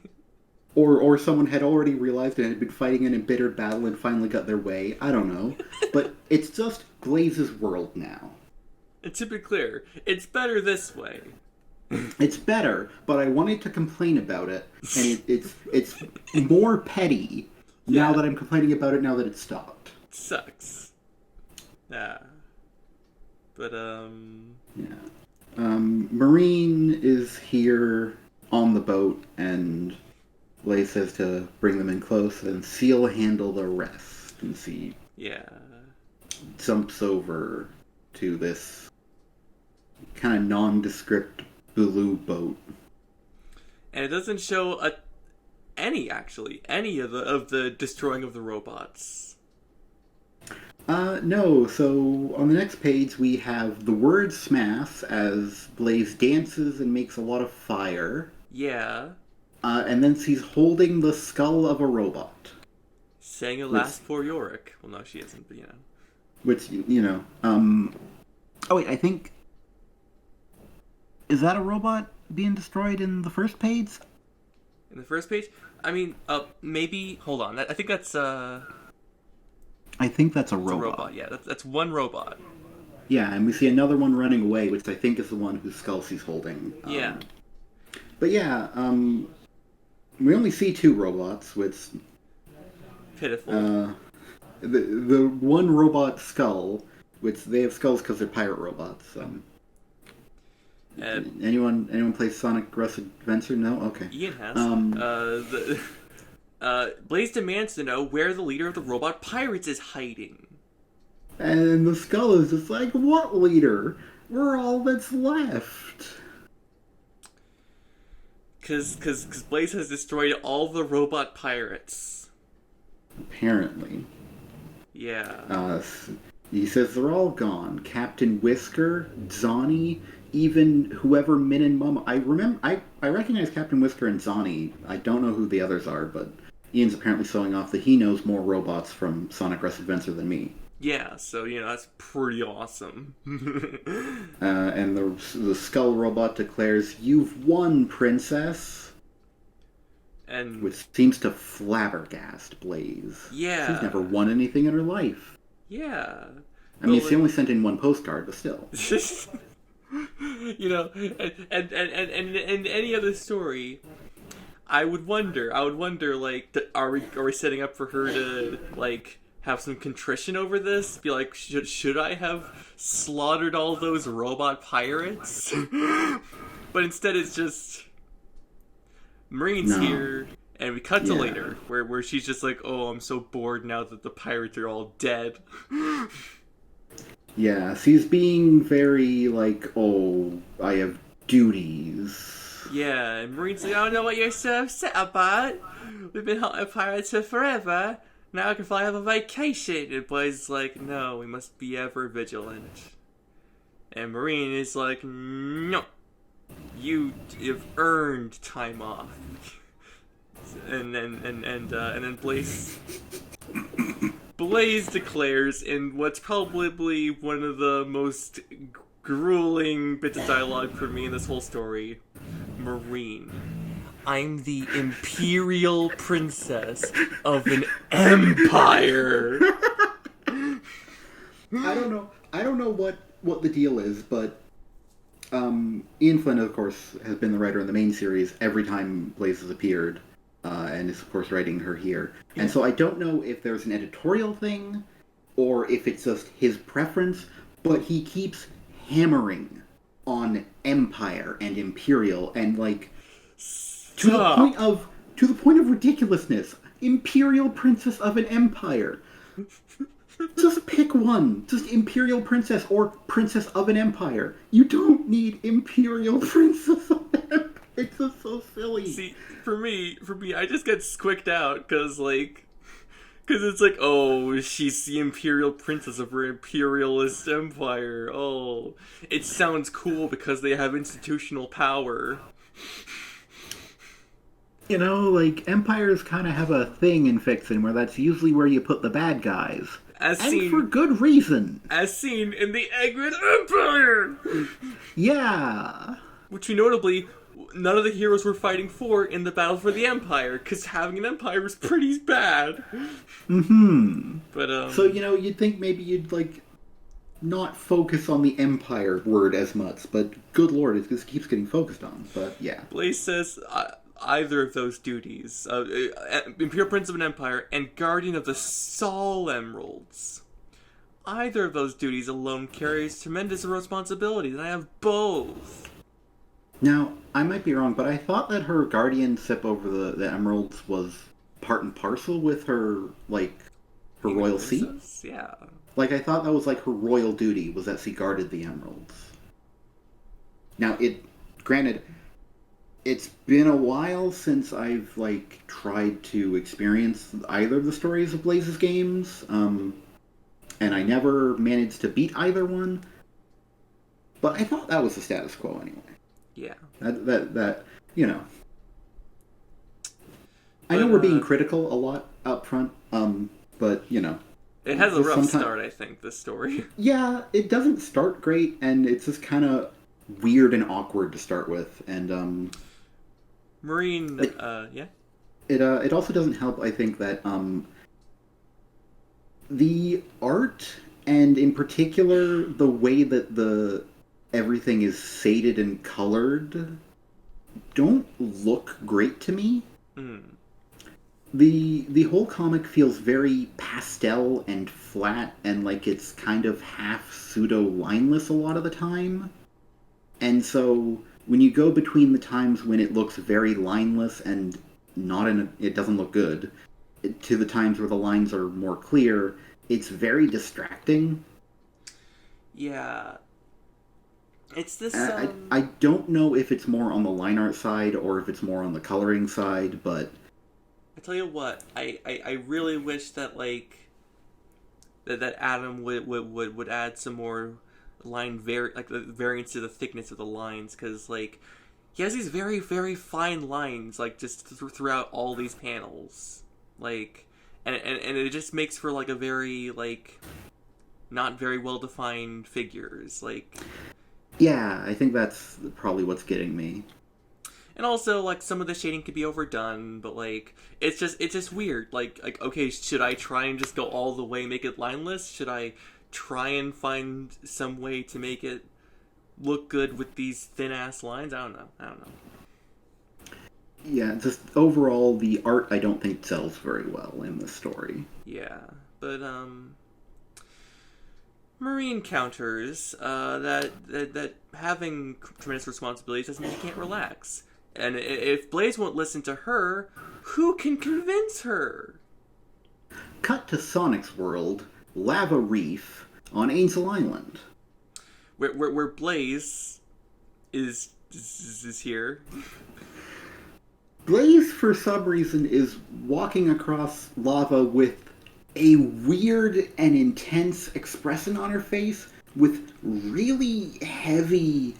Or someone had already realized and had been fighting an embittered battle and finally got their way. I don't know, but it's just Blaze's world now. And to be clear, it's better this way. It's better, but I wanted to complain about it, and it's more petty now that I'm complaining about it now that it's stopped. It sucks. Yeah. But, Yeah. Marine is here on the boat, and Blaze says to bring them in close, and Seal handle the rest. And she jumps over to this kind of nondescript blue boat, and it doesn't show any of the destroying of the robots. No. So on the next page we have the word smash as Blaze dances and makes a lot of fire. Yeah. And then she's holding the skull of a robot. Saying a last for Yorick. Well, no, she isn't, but you know. Which, Oh wait, I think... Is that a robot being destroyed in the first page? In the first page? I mean, maybe... Hold on. I think that's, I think that's a robot. A robot, yeah. That's one robot. Yeah, and we see another one running away, which I think is the one whose skull she's holding. Yeah. But yeah, we only see two robots, which... Pitiful. The one robot skull, which they have skulls because they're pirate robots. Anyone play Sonic Rush Adventure? No? Okay. Ian has. Blaze demands to know where the leader of the robot pirates is hiding. And the skull is just like, what leader? We're all that's left. Because Blaze has destroyed all the robot pirates. Apparently. Yeah. He says they're all gone. Captain Whisker, Johnny, even whoever Min and Mum. I recognize Captain Whisker and Johnny. I don't know who the others are, but Ian's apparently showing off that he knows more robots from Sonic Rush Adventure than me. Yeah, so, that's pretty awesome. And the skull robot declares, "You've won, princess." And which seems to flabbergast Blaze. Yeah. She's never won anything in her life. Yeah. I mean, she only sent in one postcard, but still. And any other story, I would wonder, like, are we setting up for her to, like, have some contrition over this? Be like, should I have slaughtered all those robot pirates? But instead it's just Marine's here, and we cut to later, where she's just like, oh, I'm so bored now that the pirates are all dead. Yeah, she's being very like, oh, I have duties. Yeah, and Marine's like, I don't know what you're so upset about. We've been hunting pirates for forever. Now I can fly have a vacation. And Blaze is like, no, we must be ever vigilant. And Marine is like, no, you have earned time off. And then Blaze declares in what's probably one of the most grueling bits of dialogue for me in this whole story, Marine, I'm the Imperial Princess of an Empire. I don't know what the deal is, but Ian Flynn, of course, has been the writer in the main series every time Blaze has appeared, and is, of course, writing her here. Yeah. And so I don't know if there's an editorial thing, or if it's just his preference, but he keeps hammering on Empire and Imperial, and, like, to the point of ridiculousness. Imperial Princess of an Empire. Just pick one. Just Imperial Princess or Princess of an Empire. You don't need Imperial Princess of an Empire. It's just so silly. See, for me, I just get squicked out because it's like, oh, she's the Imperial Princess of her imperialist empire. Oh, it sounds cool because they have institutional power. You know, like, empires kind of have a thing in fiction where that's usually where you put the bad guys. And for good reason. As seen in the Eggman Empire! Yeah. Which, notably, none of the heroes were fighting for in the battle for the Empire, because having an empire is pretty bad. Mm-hmm. But, So, you'd think maybe you'd, like, not focus on the Empire word as much, but good lord, it just keeps getting focused on. But, yeah. Blaze says... either of those duties, Imperial Prince of an Empire and Guardian of the Sol Emeralds. Either of those duties alone carries tremendous responsibility, and I have both. Now, I might be wrong, but I thought that her guardianship over the emeralds was part and parcel with her, like, her royal seat? Yeah. Like, I thought that was, like, her royal duty, was that she guarded the emeralds. Now, granted... It's been a while since I've, like, tried to experience either of the stories of Blaze's games, and I never managed to beat either one, but I thought that was the status quo anyway. Yeah. That you know. I know we're being critical a lot up front, but, It has a rough start, I think, this story. Yeah, it doesn't start great, and it's just kind of weird and awkward to start with, and, Marine, yeah? It also doesn't help, I think, that the art, and in particular the way that everything is shaded and colored, don't look great to me. Mm. The whole comic feels very pastel and flat, and like it's kind of half pseudo-lineless a lot of the time. And so... when you go between the times when it looks very lineless and it doesn't look good, to the times where the lines are more clear, it's very distracting. Yeah. It's this, I don't know if it's more on the line art side or if it's more on the coloring side, but... I tell you what, I really wish that, like, that Adam would add some more... variance to the thickness of the lines, because, like, he has these very, very fine lines, like, just throughout all these panels, like, and it just makes for, like, a very, like, not very well-defined figures, like... Yeah, I think that's probably what's getting me. And also, like, some of the shading could be overdone, but, like, it's just weird, like, okay, should I try and just go all the way, make it lineless? Should I try and find some way to make it look good with these thin-ass lines? I don't know. Yeah, just overall, the art I don't think sells very well in this story. Yeah, but, Marine counters, that having tremendous responsibilities doesn't mean you can't relax. And if Blaze won't listen to her, who can convince her? Cut to Sonic's world, Lava Reef, on Angel Island. Where Blaze is here. Blaze, for some reason, is walking across lava with a weird and intense expression on her face, with really heavy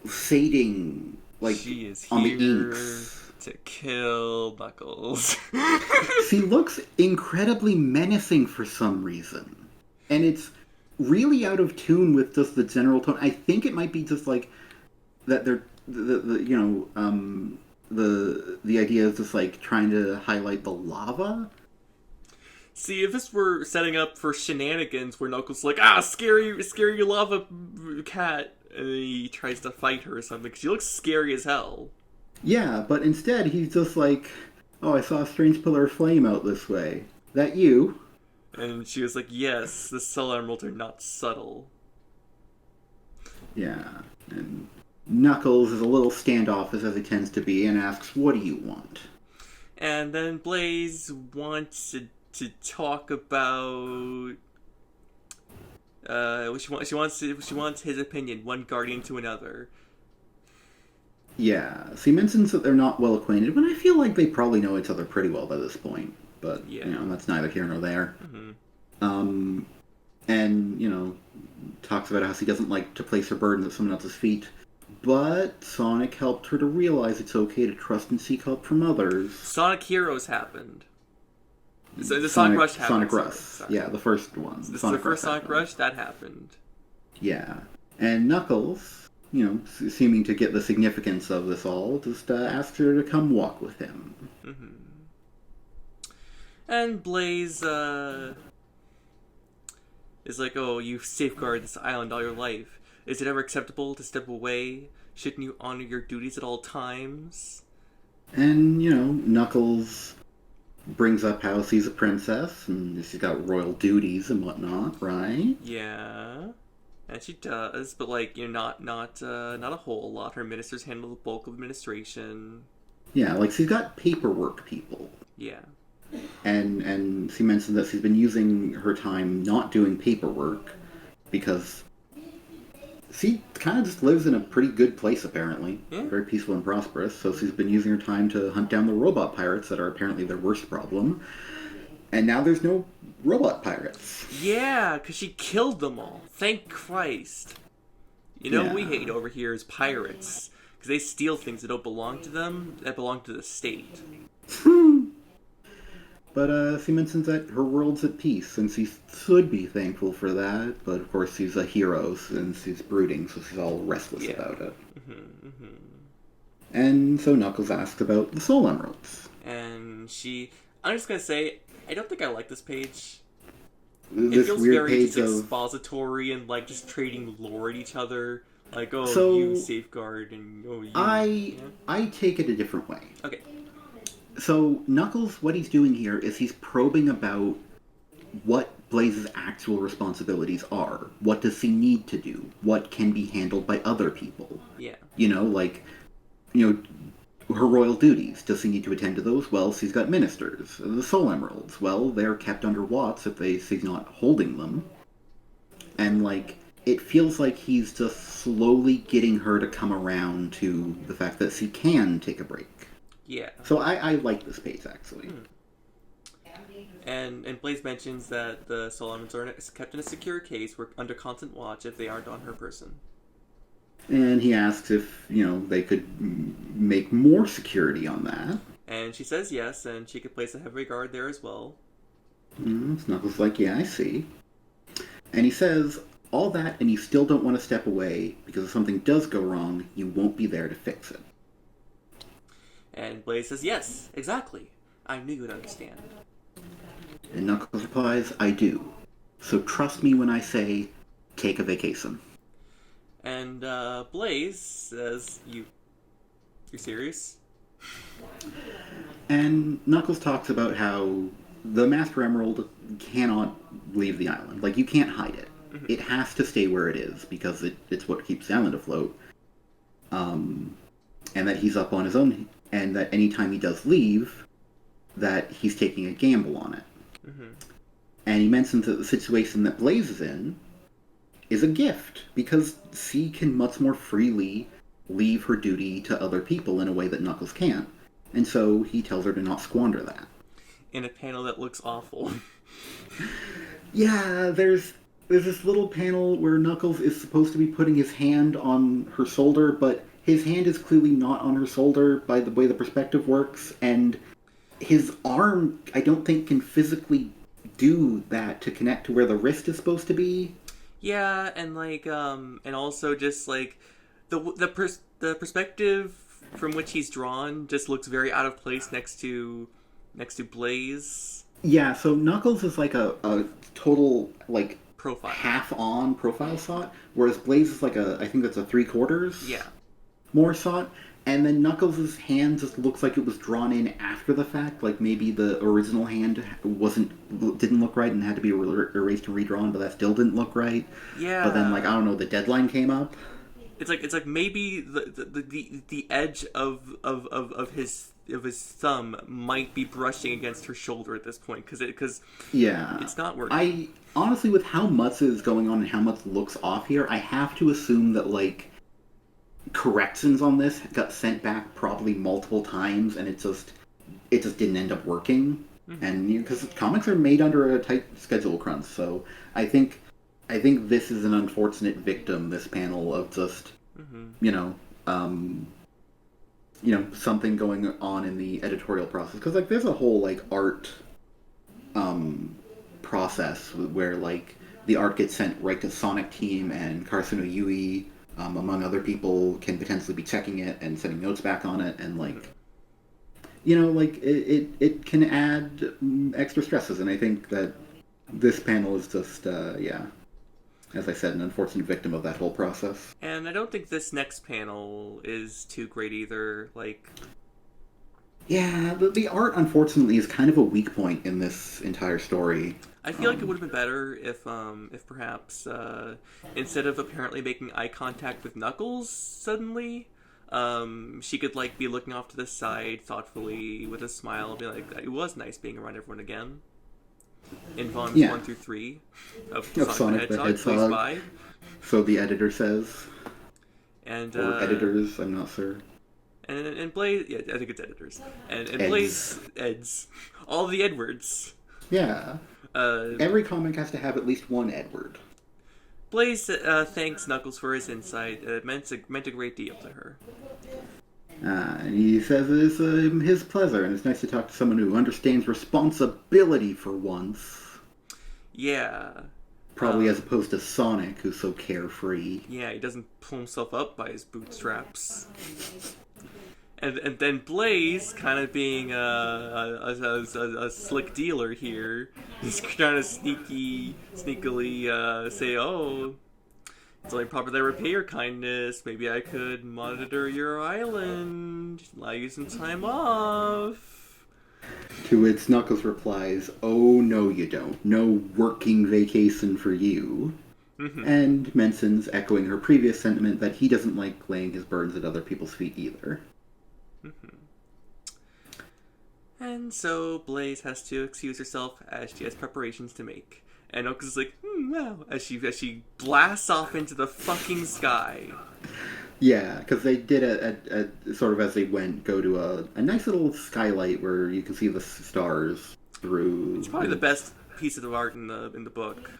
fading, like, She is on the here inks. to kill Knuckles. She looks incredibly menacing for some reason. And it's really out of tune with just the general tone. I think it might be just like that they're the idea is just like trying to highlight the lava. See, if this were setting up for shenanigans where Knuckles like, scary lava cat, and then he tries to fight her or something, because she looks scary as hell. Yeah, but instead he's just like, oh, I saw a strange pillar of flame out this way. That you? And she was like, yes, the Soul Emeralds are not subtle. Yeah, and Knuckles is a little standoffish as he tends to be and asks, what do you want? And then Blaze wants to talk about she wants his opinion, one guardian to another. Yeah, so he mentions that they're not well acquainted, but I feel like they probably know each other pretty well by this point. But, Yeah. that's neither here nor there. Mm-hmm. And, talks about how she doesn't like to place her burdens at someone else's feet. But Sonic helped her to realize it's okay to trust and seek help from others. Sonic Heroes happened. So the Sonic Rush happened. Sonic Rush. Sorry. Yeah, the first one. This is the first Sonic Rush that happened. Yeah. And Knuckles, seeming to get the significance of this all, just asks her to come walk with him. Mm-hmm. And Blaze is like, oh, you've safeguarded this island all your life. Is it ever acceptable to step away? Shouldn't you honor your duties at all times? And, Knuckles brings up how she's a princess and she's got royal duties and whatnot, right? Yeah, and she does, but not a whole lot. Her ministers handle the bulk of administration. Yeah, like she's got paperwork people. Yeah. And she mentioned that she's been using her time not doing paperwork because she kind of just lives in a pretty good place, apparently. Yeah. Very peaceful and prosperous. So she's been using her time to hunt down the robot pirates that are apparently their worst problem. And now there's no robot pirates. Yeah, because she killed them all. Thank Christ. What we hate over here is pirates. Because they steal things that don't belong to them, that belong to the state. But she mentions that her world's at peace, and she should be thankful for that. But of course, she's a hero, and she's brooding, so she's all restless about it. Mm-hmm, mm-hmm. And so Knuckles asks about the Soul Emeralds. And I'm just gonna say, I don't think I like this page. This it feels weird very page just of expository and just trading lore at each other. Like, oh, so, you safeguard, and oh, you. I take it a different way. Okay. So Knuckles, what he's doing here is he's probing about what Blaze's actual responsibilities are. What does he need to do? What can be handled by other people? Yeah. Her royal duties. Does he need to attend to those? Well, she's got ministers. The Soul Emeralds. Well, they're kept under watch if she's not holding them. And, it feels like he's just slowly getting her to come around to the fact that she can take a break. Yeah. So I like this page, actually. And Blaze mentions that the Soul Emeralds are kept in a secure case, we're under constant watch if they aren't on her person. And he asks if, they could make more security on that. And she says yes, and she could place a heavy guard there as well. Snuggles like, yeah, I see. And he says, all that and you still don't want to step away, because if something does go wrong, you won't be there to fix it. And Blaze says, yes, exactly. I knew you'd understand. And Knuckles replies, I do. So trust me when I say, take a vacation. And Blaze says, you're serious? And Knuckles talks about how the Master Emerald cannot leave the island. You can't hide it. Mm-hmm. It has to stay where it is, because it's what keeps the island afloat. And that he's up on his own, and that anytime he does leave, that he's taking a gamble on it. Mm-hmm. And he mentions that the situation that Blaze is in is a gift, because she can much more freely leave her duty to other people in a way that Knuckles can't. And so he tells her to not squander that. In a panel that looks awful. Yeah, there's there's this little panel where Knuckles is supposed to be putting his hand on her shoulder, but his hand is clearly not on her shoulder by the way the perspective works, and his arm, I don't think, can physically do that to connect to where the wrist is supposed to be. Yeah, and and also just like the perspective from which he's drawn just looks very out of place next to Blaze Yeah, so Knuckles is like a total, like, profile. half-on profile shot, whereas Blaze is like I think that's a three-quarters Yeah. more shot, and then Knuckles' hand just looks like it was drawn in after the fact, like maybe the original hand didn't look right and had to be erased and redrawn, but that still didn't look right. Yeah. But then, like, I don't know, the deadline came up. It's like maybe the edge of his thumb might be brushing against her shoulder at this point because Yeah, it's not working. I honestly, with how much is going on and how much looks off here, I have to assume that, like, corrections on this got sent back probably multiple times, and it just didn't end up working. Mm-hmm. And because comics are made under a tight schedule crunch, so I think this is an unfortunate victim. This panel of just something going on in the editorial process, because like there's a whole like art process where like the art gets sent right to Sonic Team, and Karsuno Yui, among other people, can potentially be checking it and sending notes back on it, and like like it can add extra stresses, and I think that this panel is just as I said, an unfortunate victim of that whole process. And I don't think this next panel is too great either. Like, yeah, the art unfortunately is kind of a weak point in this entire story. I feel like it would have been better if perhaps instead of apparently making eye contact with Knuckles suddenly, she could like be looking off to the side thoughtfully with a smile and be like, "It was nice being around everyone again." In volumes 1 through 3 of Sonic the Hedgehog, please buy. So the editor says. And or editors, I'm not sure. And Blaze, yeah, I think it's editors. And Blaze, Eds. All the Edwards. Yeah. Every comic has to have at least one Edward. Blaze thanks Knuckles for his insight. It meant a great deal to her. And he says it's his pleasure, and it's nice to talk to someone who understands responsibility for once. Yeah. Probably as opposed to Sonic, who's so carefree. Yeah, he doesn't pull himself up by his bootstraps. And then Blaze, kind of being a slick dealer here, he's trying to sneakily say, "Oh, it's only proper that I repay your kindness. Maybe I could monitor your island, allow you some time off." To which Knuckles replies, "Oh, no you don't. No working vacation for you." Mm-hmm. And mentions, echoing her previous sentiment, that he doesn't like laying his burdens at other people's feet either. Mm-hmm. And so Blaze has to excuse herself as she has preparations to make. And Knuckles is like, wow, as she blasts off into the fucking sky. Yeah, because they did a sort of as they went, go to a nice little skylight where you can see the stars through. It's probably the best piece of art in the book.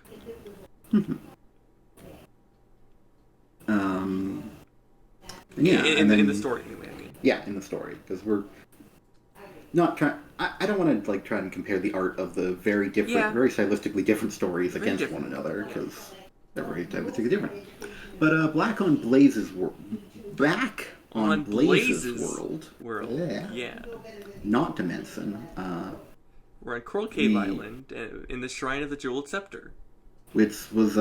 Yeah, in the story anyway. I mean. Yeah, in the story, because we're not trying. I don't want to like try and compare the art of the very different, very stylistically different stories very against different. One another, because they're very stylistically different. But Black on Blaze's world, back on Blaze's world. Yeah. Not Dimension. We're on Coral Cave Island in the Shrine of the Jeweled Scepter. Which was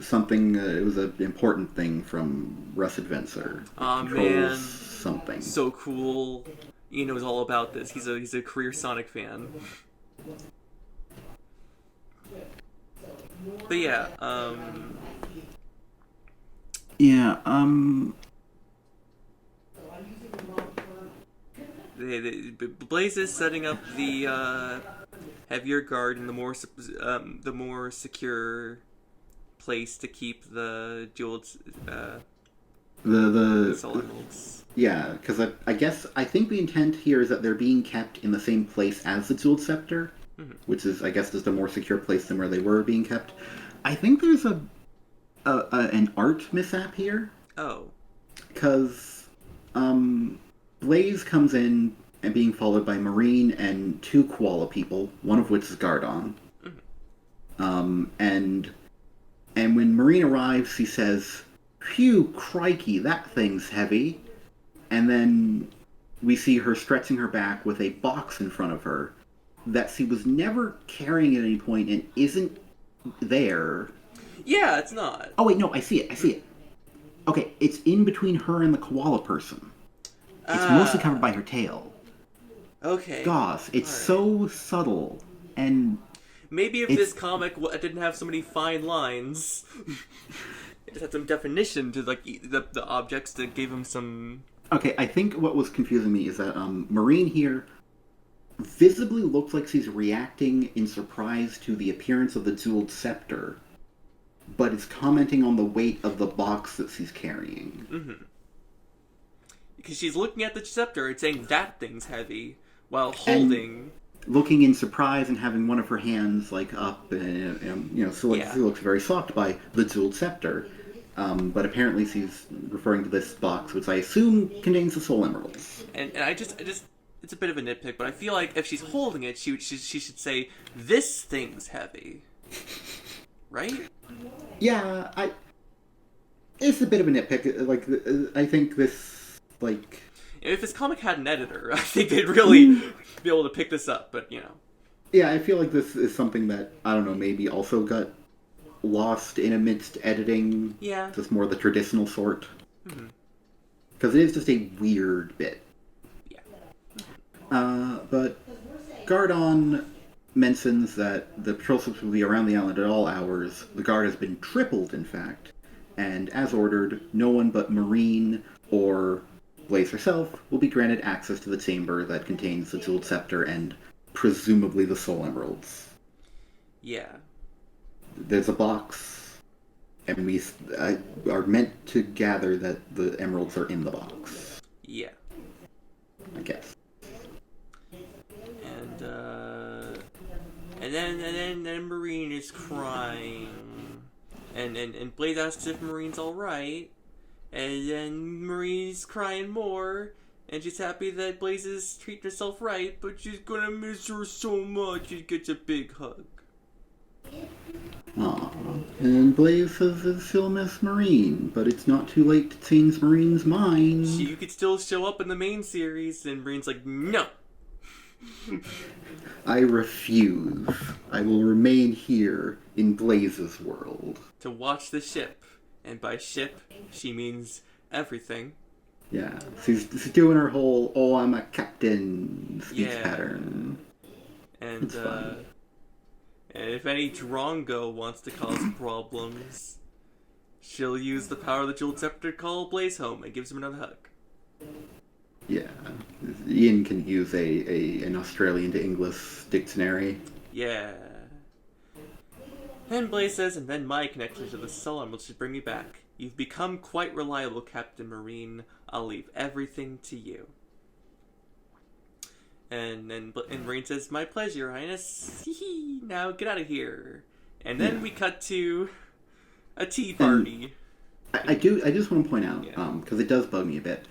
something. It was an important thing from Russ Adventure. Oh man, something so cool. He knows all about this. He's a career Sonic fan. But yeah, Blaze is setting up the heavier guard in the more secure place to keep the jeweled the solar emeralds. Yeah, because I think the intent here is that they're being kept in the same place as the Jeweled Scepter, which is, I guess, just a more secure place than where they were being kept. I think there's an art mishap here. Oh. Because Blaze comes in and being followed by Marine and two koala people, one of which is Gardon. And when Marine arrives, he says, "Phew, crikey, that thing's heavy." And then we see her stretching her back with a box in front of her that she was never carrying at any point and isn't there. Yeah, it's not. Oh wait, no, I see it. Okay, it's in between her and the koala person. It's mostly covered by her tail. Okay. Gosh, it's so subtle, and... Maybe if this comic didn't have so many fine lines, it just had some definition to like the objects that gave him some... Okay, I think what was confusing me is that Marine here visibly looks like she's reacting in surprise to the appearance of the jeweled scepter, but is commenting on the weight of the box that she's carrying. Mm-hmm. Because she's looking at the scepter and saying that thing's heavy, while holding... And looking in surprise and having one of her hands, like, up, and she looks very shocked by the jeweled scepter. But apparently she's referring to this box, which I assume contains the soul emeralds. And I just... It's a bit of a nitpick, but I feel like if she's holding it, she should say, "This thing's heavy." Right? Yeah, it's a bit of a nitpick. Like, I think this, like... If this comic had an editor, I think they'd really be able to pick this up, but, Yeah, I feel like this is something that, I don't know, maybe also got lost in amidst editing. Yeah. Just more the traditional sort. Because it is just a weird bit. Yeah. But Gardon mentions that the patrol ships will be around the island at all hours. The guard has been tripled, in fact. And as ordered, no one but Marine or Blaze herself will be granted access to the chamber that contains the jeweled scepter and presumably the soul emeralds. Yeah. There's a box, and we are meant to gather that the emeralds are in the box. Yeah. I guess. And then Marine is crying. And Blaze asks if Marine's alright. And then Marine's crying more. And she's happy that Blaze is treating herself right, but she's gonna miss her so much. She gets a big hug. Aww. And Blaze says that she'll miss Marine, but it's not too late to change Marine's mind. She could still show up in the main series, and Marine's like, no! I refuse. I will remain here in Blaze's world. To watch the ship. And by ship, she means everything. Yeah, she's doing her whole, "oh, I'm a captain" speech pattern. And, and if any Drongo wants to cause problems, she'll use the power of the jeweled scepter to call Blaze home and gives him another hug. Yeah, Ian can use an Australian to English dictionary. Yeah. And Blaze says, and then my connection to the soul emerald should bring me back. You've become quite reliable, Captain Marine. I'll leave everything to you. And Marine says, my pleasure, Your Highness. Now get out of here. And then we cut to a tea party. I just want to point out, because it does bug me a bit.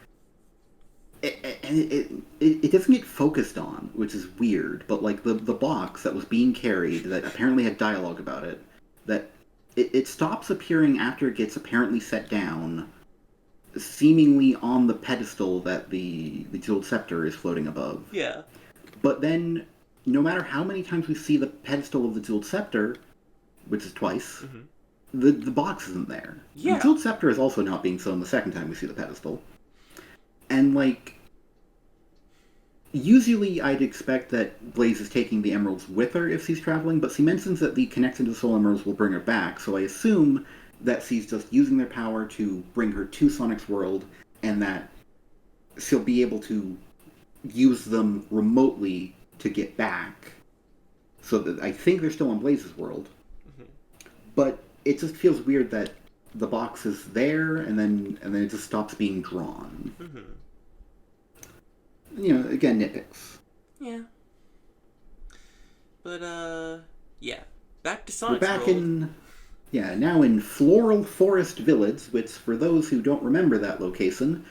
It doesn't get focused on, which is weird, but like the box that was being carried that apparently had dialogue about it, that it stops appearing after it gets apparently set down, seemingly on the pedestal that the jeweled scepter is floating above. Yeah. But then, no matter how many times we see the pedestal of the jeweled scepter, which is twice, the box isn't there. Yeah. The jeweled scepter is also not being shown the second time we see the pedestal. And, like, usually I'd expect that Blaze is taking the emeralds with her if she's traveling, but she mentions that the connection to the soul emeralds will bring her back, so I assume that she's just using their power to bring her to Sonic's world, and that she'll be able to use them remotely to get back. So that I think they're still on Blaze's world. But it just feels weird that the box is there, and then it just stops being drawn. You know, again, nitpicks. Yeah. But, yeah. Back to Sonic's We're back world. in Yeah, now in Floral Forest Village, which, for those who don't remember that location,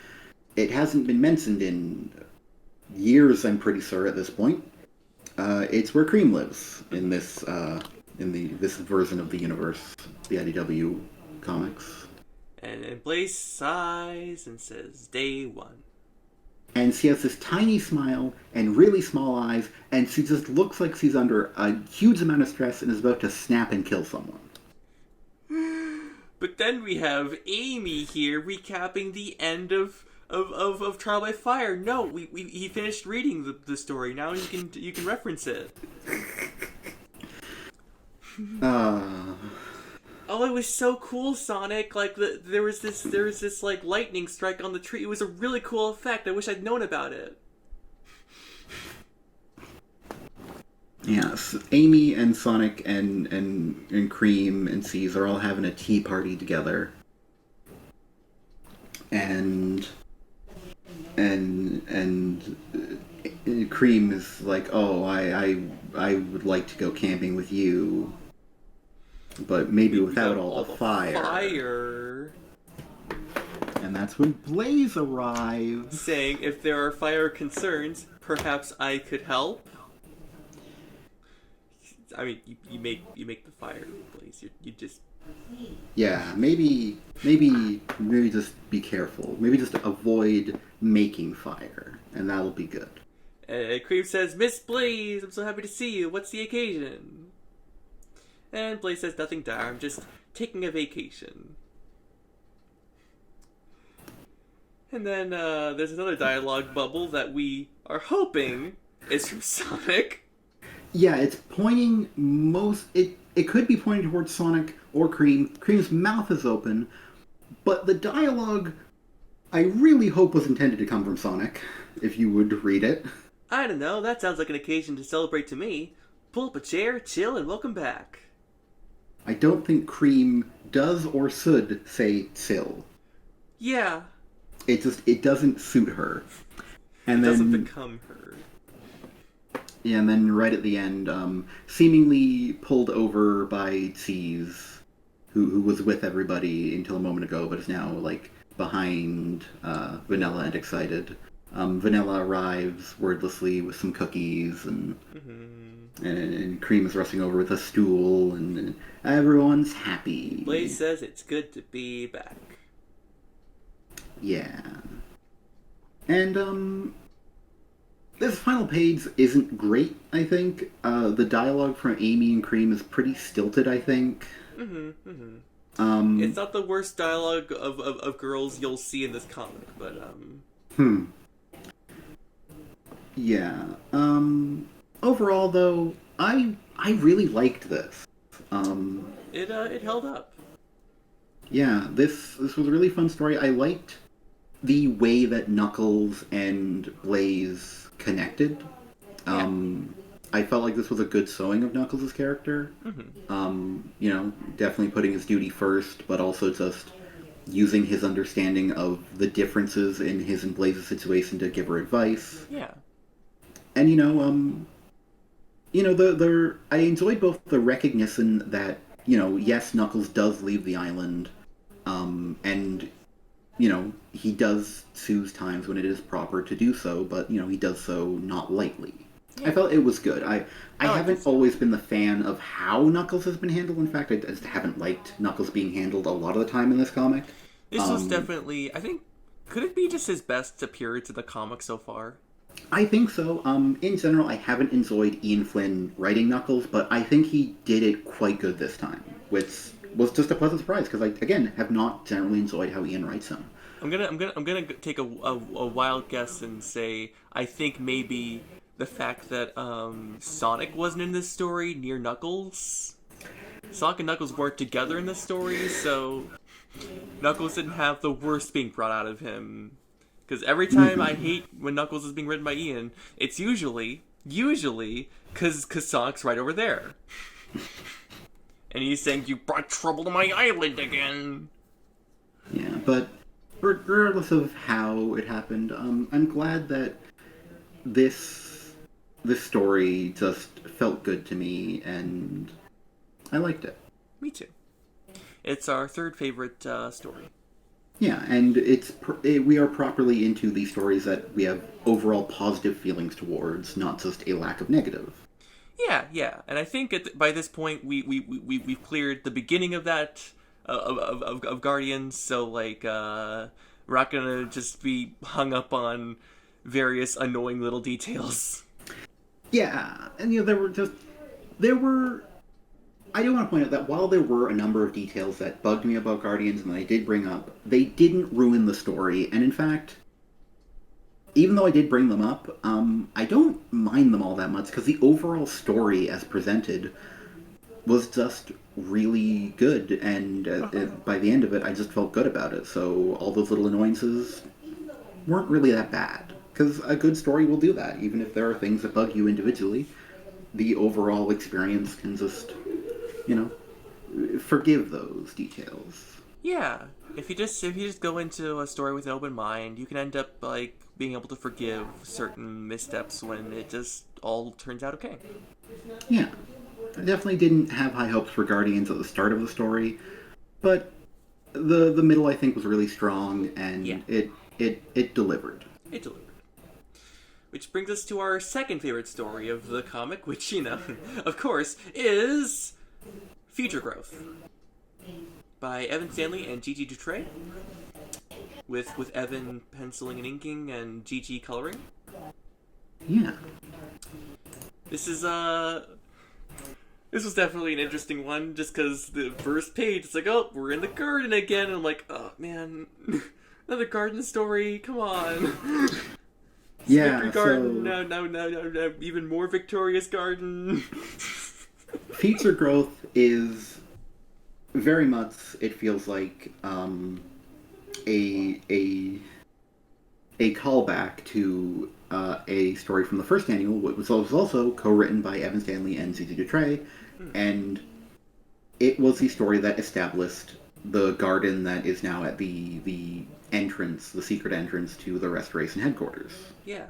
it hasn't been mentioned in years, I'm pretty sure, at this point. It's where Cream lives in this version of the universe, the IDW comics. And Blaze sighs and says, "Day one." And she has this tiny smile and really small eyes, and she just looks like she's under a huge amount of stress and is about to snap and kill someone. But then we have Amy here recapping the end of Trial by Fire. No, he finished reading the story. Now you can reference it. Oh, it was so cool, Sonic. Like there was this like lightning strike on the tree. It was a really cool effect. I wish I'd known about it. Yes, Amy and Sonic and Cream and C's are all having a tea party together. And Cream is like, "Oh, I would like to go camping with you, but maybe without all the fire." And that's when Blaze arrives, saying, "If there are fire concerns, perhaps I could help." I mean, you make the fire, Blaze. You just maybe just be careful. Maybe just avoid making fire, and that'll be good. Cream says, "Miss Blaze, I'm so happy to see you. What's the occasion?" And Blaze says, "Nothing dire. I'm just taking a vacation." And then there's another dialogue bubble that we are hoping is from Sonic. Yeah, it's pointing it could be pointing towards Sonic or Cream. Cream's mouth is open, but the dialogue I really hope was intended to come from Sonic, if you would read it. I don't know, that sounds like an occasion to celebrate to me. Pull up a chair, chill, and welcome back. I don't think Cream does or should say chill. Yeah. It doesn't suit her. And it doesn't become her. Yeah, and then right at the end, seemingly pulled over by Cheese, who was with everybody until a moment ago, but is now like behind Vanilla and excited. Vanilla arrives wordlessly with some cookies, and Cream is rushing over with a stool, and everyone's happy. Blaze says it's good to be back. Yeah. And, this final page isn't great, I think. The dialogue from Amy and Cream is pretty stilted, I think. It's not the worst dialogue of girls you'll see in this comic, but, Yeah. Overall, though, I really liked this. It held up. Yeah, this was a really fun story. I liked the way that Knuckles and Blaze connected. I felt like this was a good showing of Knuckles' character. Definitely putting his duty first, but also just using his understanding of the differences in his and Blaze's situation to give her advice. Yeah. And I enjoyed both the recognition that yes, Knuckles does leave the island, and he does choose times when it is proper to do so, but, he does so not lightly. Yeah. I felt it was good. I haven't always been the fan of how Knuckles has been handled. In fact, I just haven't liked Knuckles being handled a lot of the time in this comic. This was definitely, I think, could it be just his best appearance in the comic so far? I think so. In general, I haven't enjoyed Ian Flynn writing Knuckles, but I think he did it quite good this time, which was just a pleasant surprise because I, again, have not generally enjoyed how Ian writes him. I'm gonna take a wild guess and say I think maybe the fact that Sonic wasn't in this story near Knuckles. Sonic and Knuckles weren't together in this story, so Knuckles didn't have the worst being brought out of him. Because every time I hate when Knuckles is being written by Ian, it's usually because Sonic's right over there. And he's saying, "You brought trouble to my island again." Yeah, but regardless of how it happened, I'm glad that this story just felt good to me, and I liked it. Me too. It's our third favorite story. Yeah, and we are properly into these stories that we have overall positive feelings towards, not just a lack of negative. Yeah, yeah, and I think by this point we've cleared the beginning of that of Guardians, so like we're not gonna just be hung up on various annoying little details. Yeah, and there were. I do want to point out that while there were a number of details that bugged me about Guardians and that I did bring up, they didn't ruin the story. And in fact, even though I did bring them up, I don't mind them all that much because the overall story as presented was just really good. And by the end of it, I just felt good about it. So all those little annoyances weren't really that bad. Because a good story will do that, even if there are things that bug you individually. The overall experience can just, you know, forgive those details. Yeah, if you just go into a story with an open mind, you can end up like being able to forgive certain missteps when it just all turns out okay. Yeah, I definitely didn't have high hopes for Guardians at the start of the story, but the middle I think was really strong, Yeah, and it delivered. it delivered. Which brings us to our second favorite story of the comic, which, of course, is Future Growth by Evan Stanley and Gigi Dutre, with Evan penciling and inking and Gigi coloring. Yeah, This is this was definitely an interesting one, just because the first page, it's like, oh, we're in the garden again, and I'm like, oh man, another garden story, come on. yeah. Victory Garden, no, even more victorious garden. Future Growth is very much. It feels like a a callback to a story from the first annual, which was also co-written by Evan Stanley and Zizi Dutre, and it was the story that established the garden that is now at the entrance, the secret entrance to the Restoration headquarters. Yeah.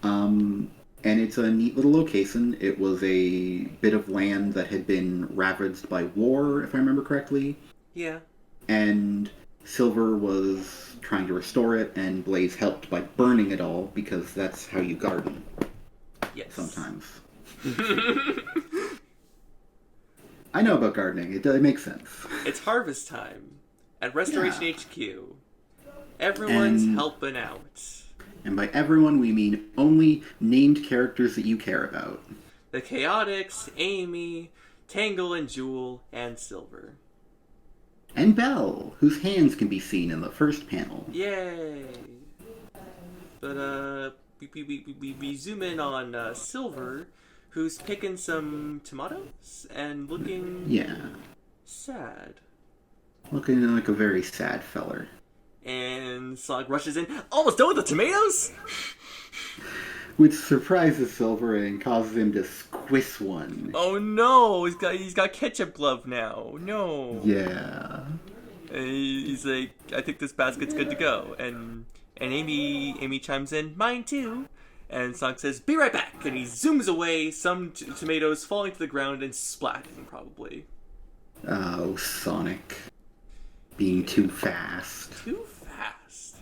And it's a neat little location. It was a bit of land that had been ravaged by war, if I remember correctly. Yeah. And Silver was trying to restore it, and Blaze helped by burning it all, because that's how you garden. Yes. Sometimes. I know about gardening. It makes sense. It's harvest time at Restoration HQ. Everyone's helping out. And by everyone, we mean only named characters that you care about. The Chaotix, Amy, Tangle and Jewel, and Silver. And Belle, whose hands can be seen in the first panel. Yay! But, we zoom in on Silver, who's picking some tomatoes and looking... sad. Looking like a very sad feller. And Sonic rushes in, almost done with the tomatoes? Which surprises Silver and causes him to squish one. Oh no, he's got ketchup glove now. No. Yeah. And he's like, I think this basket's good to go. And Amy chimes in, mine too. And Sonic says, be right back. And he zooms away, some tomatoes falling to the ground and splatting, probably. Oh, Sonic. Being too fast. Too fast.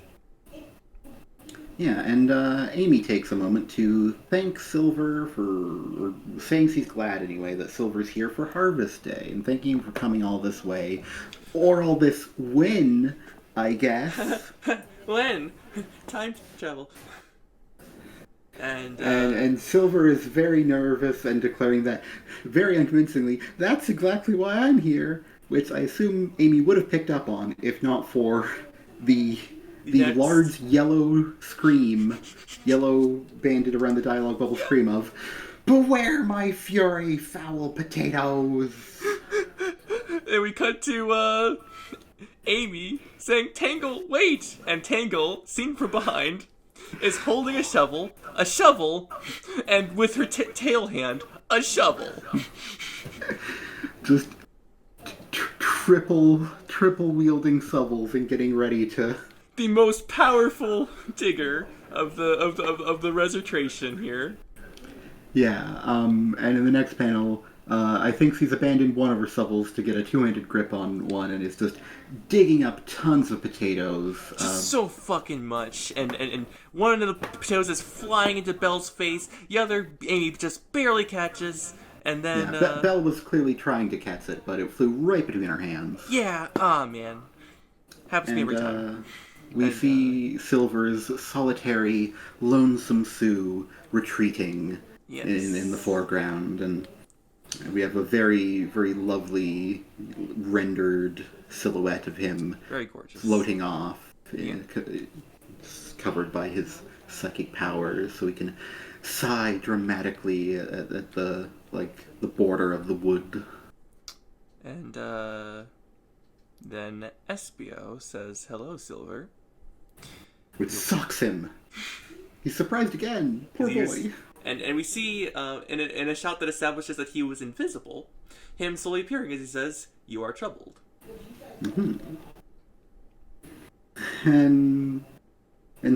Yeah, and Amy takes a moment to thank Silver or saying she's glad anyway that Silver's here for Harvest Day, and thanking him for coming all this way, or all this when, I guess. When? Time travel. And Silver is very nervous and declaring that, very unconvincingly, that's exactly why I'm here, which I assume Amy would have picked up on if not for the large yellow scream, yellow banded around the dialogue bubble scream of, beware my fury, foul potatoes. And we cut to Amy saying, Tangle, wait! And Tangle, seen from behind, is holding a shovel, and with her tail hand, a shovel. Just triple wielding shovels and getting ready to... The most powerful digger of the reservation here. Yeah, and in the next panel, I think she's abandoned one of her shovels to get a two-handed grip on one and is just digging up tons of potatoes. Just so fucking much. And one of the potatoes is flying into Belle's face. The other, Amy just barely catches. And then, Belle was clearly trying to catch it, but it flew right between her hands. yeah, ah, man. Happens to me every time. We see Silver's solitary, lonesome Sue retreating Yes. in the foreground, and we have a very, very lovely rendered silhouette of him Very gorgeous. floating off, Yeah. covered by his psychic powers, so he can sigh dramatically at the border of the wood. And, then Espio says, "Hello, Silver." Which sucks him. He's surprised again. Poor boy. And we see, in a shot that establishes that he was invisible, him slowly appearing as he says, "You are troubled." And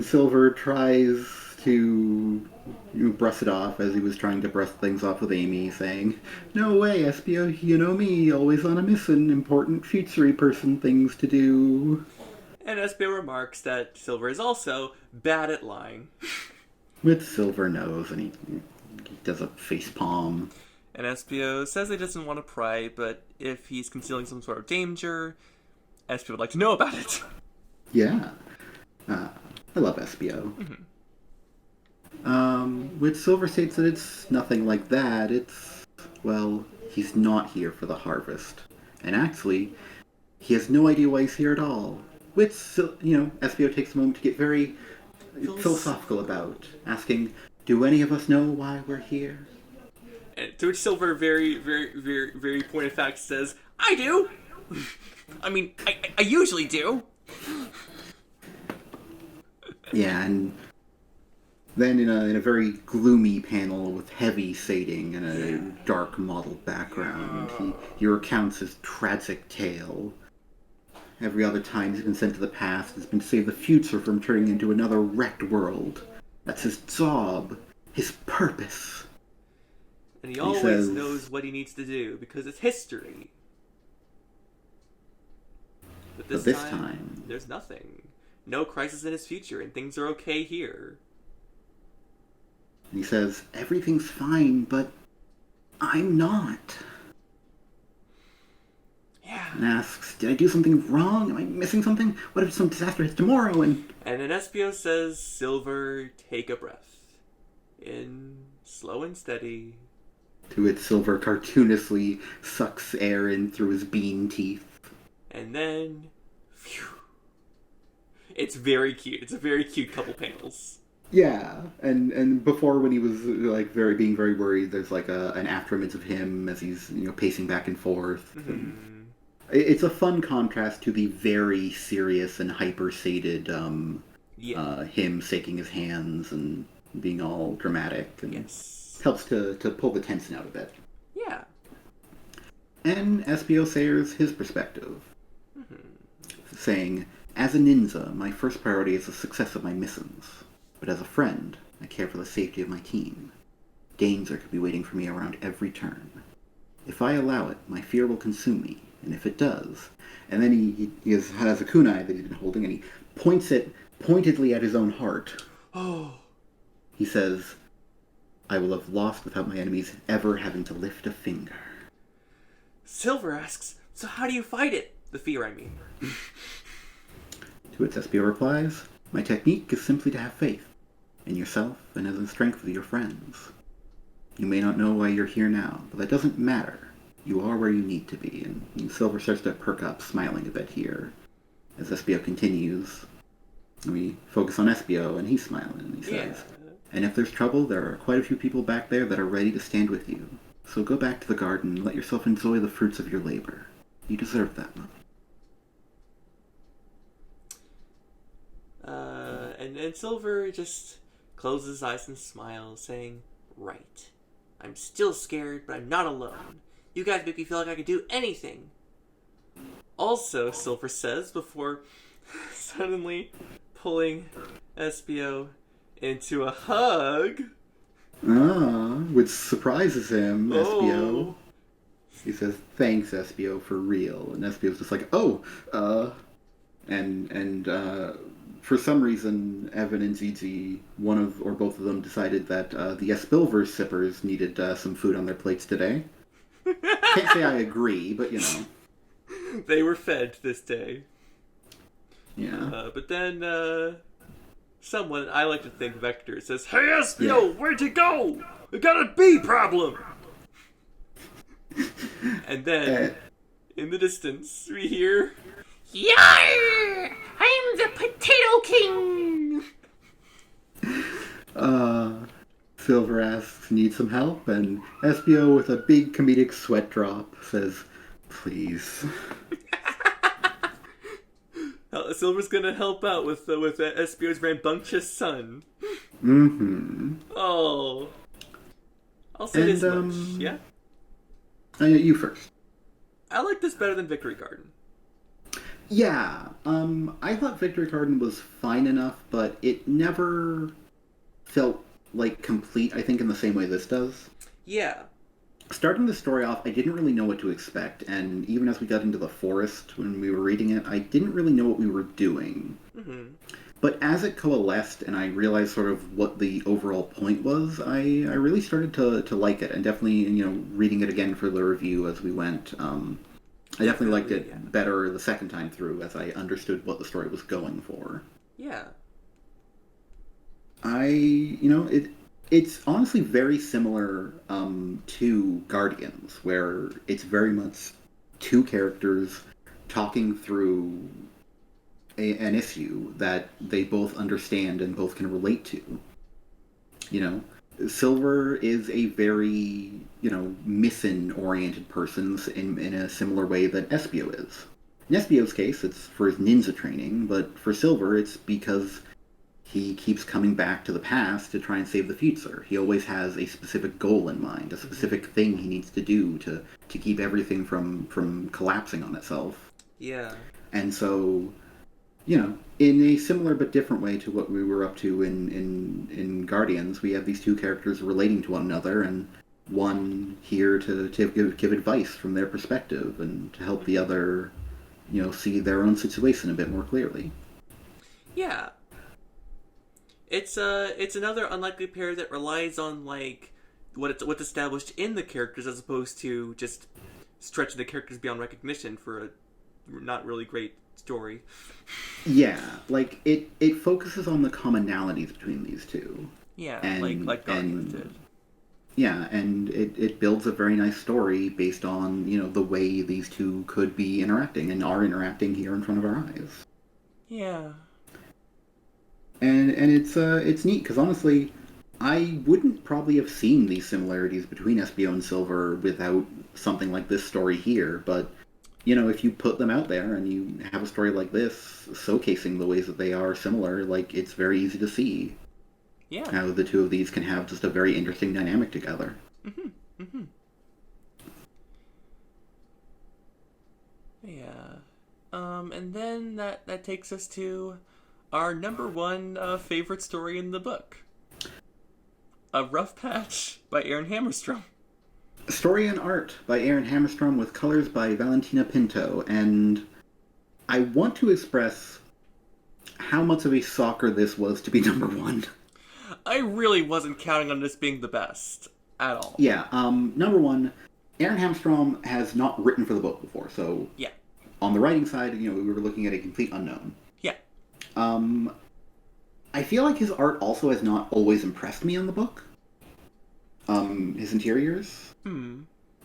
Silver tries to brush it off as he was trying to brush things off with Amy, saying, "No way, Espio, you know me, always on a mission, important future person things to do." And Espio remarks that Silver is also bad at lying. Which Silver knows, and he does a face palm. And Espio says he doesn't want to pry, but if he's concealing some sort of danger, Espio would like to know about it. Yeah. I love Espio. Which Silver states that it's nothing like that. It's, well, he's not here for the harvest. And actually, he has no idea why he's here at all. Which, Espio takes a moment to get very philosophical about, asking, do any of us know why we're here? And to which Silver very, very, very, very pointed fact says, "I do! I mean, I usually do." Yeah, and then in a very gloomy panel with heavy shading and a dark mottled background, he recounts his tragic tale. Every other time he's been sent to the past has been to save the future from turning into another wrecked world. That's his job, his purpose. And he always knows what he needs to do, because it's history. But this time, there's nothing. No crisis in his future, and things are okay here. And he says, everything's fine, but I'm not. Yeah. And asks, did I do something wrong? Am I missing something? What if some disaster hits tomorrow? And then Espio says, "Silver, take a breath. In, slow and steady." To which Silver cartoonishly sucks air in through his bean teeth. And then, phew. It's very cute. It's a very cute couple panels. Yeah, and before when he was being very worried, there's an after image of him as he's pacing back and forth. And it's a fun contrast to the very serious and hyper shaded him shaking his hands and being all dramatic, and helps to pull the tension out a bit. Yeah. And Espio shares his perspective, saying, "As a ninja, my first priority is the success of my missions. But as a friend, I care for the safety of my team. Danger could be waiting for me around every turn. If I allow it, my fear will consume me, and if it does..." And then he has a kunai that he's been holding, and he points it pointedly at his own heart. Oh. He says, "I will have lost without my enemies ever having to lift a finger." Silver asks, "So how do you fight it? The fear, I mean." To which Espio replies, "My technique is simply to have faith in yourself and in the strength of your friends. You may not know why you're here now, but that doesn't matter. You are where you need to be." And Silver starts to perk up, smiling a bit here. As Espio continues, we focus on Espio, and he's smiling, and he says, "And if there's trouble, there are quite a few people back there that are ready to stand with you. So go back to the garden and let yourself enjoy the fruits of your labor. You deserve that much." And Silver just closes his eyes and smiles, saying, "Right. I'm still scared, but I'm not alone. You guys make me feel like I could do anything." Also, Silver says, before suddenly pulling Espio into a hug. Which surprises him, Espio. He says, "Thanks, Espio, for real." And Espio's just like, "Oh, and for some reason, Evan and Zizi, one of or both of them, decided that the Espilverse sippers needed some food on their plates today. Can't say I agree, but you know, They were fed this day. yeah, But then, someone, I like to think Vector, says, "Hey, Espio, where'd you go? We got a bee problem!" And then, in the distance, we hear, "Yar! I'm the Potato King!" Silver asks, "Need some help?" And Espio, with a big comedic sweat drop, says, "Please." Silver's gonna help out with Espio's rambunctious son. Mm-hmm. Oh. I'll say this much, yeah? You first. I like this better than Victory Garden. Yeah, I thought Victory Garden was fine enough, but it never felt like complete, I think, in the same way this does. Yeah. Starting the story off, I didn't really know what to expect, and even as we got into the forest when we were reading it, I didn't really know what we were doing. Mm-hmm. But as it coalesced and I realized sort of what the overall point was, I really started to like it, and definitely, you know, reading it again for the review as we went, I definitely liked it better the second time through as I understood what the story was going for. Yeah. It's honestly very similar to Guardians, where it's very much two characters talking through an issue that they both understand and both can relate to. You know, Silver is a very, you know, mission-oriented person in a similar way that Espio is. In Espio's case, it's for his ninja training, but for Silver, it's because he keeps coming back to the past to try and save the future. He always has a specific goal in mind, a specific thing he needs to do to keep everything from collapsing on itself. Yeah. And so, you know, in a similar but different way to what we were up to in Guardians, we have these two characters relating to one another, and one here to give advice from their perspective and to help the other, you know, see their own situation a bit more clearly. Yeah. It's another unlikely pair that relies on like what's established in the characters as opposed to just stretching the characters beyond recognition for a not really great story. Yeah, like it focuses on the commonalities between these two. Yeah, and, like Guardians did. Yeah, and it builds a very nice story based on, you know, the way these two could be interacting and are interacting here in front of our eyes. Yeah. And it's neat because honestly, I wouldn't probably have seen these similarities between Espio and Silver without something like this story here. But you know, if you put them out there and you have a story like this showcasing the ways that they are similar, like it's very easy to see. Yeah. How the two of these can have just a very interesting dynamic together. Mm-hmm. Mm-hmm. Yeah. And then that takes us to our number one favorite story in the book. A Rough Patch by Aaron Hammerstrom. Story and art by Aaron Hammerstrom with colors by Valentina Pinto. And I want to express how much of a shocker this was to be number one. I really wasn't counting on this being the best at all. Yeah, number one, Aaron Hammerstrom has not written for the book before, so yeah. On the writing side, you know, we were looking at a complete unknown. Yeah. I feel like his art also has not always impressed me on the book. His interiors.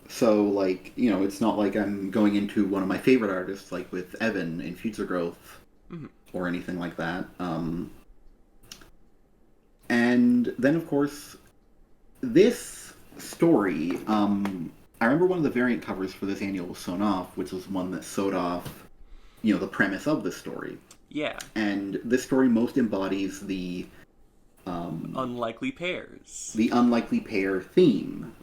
So, like, you know, it's not like I'm going into one of my favorite artists, like with Evan in Future Growth, or anything like that. And then, of course, this story, I remember one of the variant covers for this annual was sewn off, which was one that sewed off, you know, the premise of this story. Yeah. And this story most embodies the unlikely pairs. The unlikely pair theme,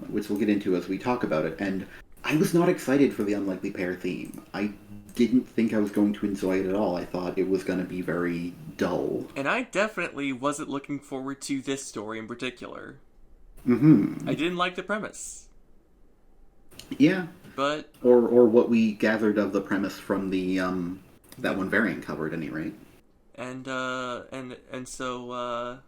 which we'll get into as we talk about it. And I was not excited for the unlikely pair theme. I didn't think I was going to enjoy it at all. I thought it was going to be very dull. And I definitely wasn't looking forward to this story in particular. I didn't like the premise. Yeah. But Or what we gathered of the premise from the that one variant cover at any rate. And so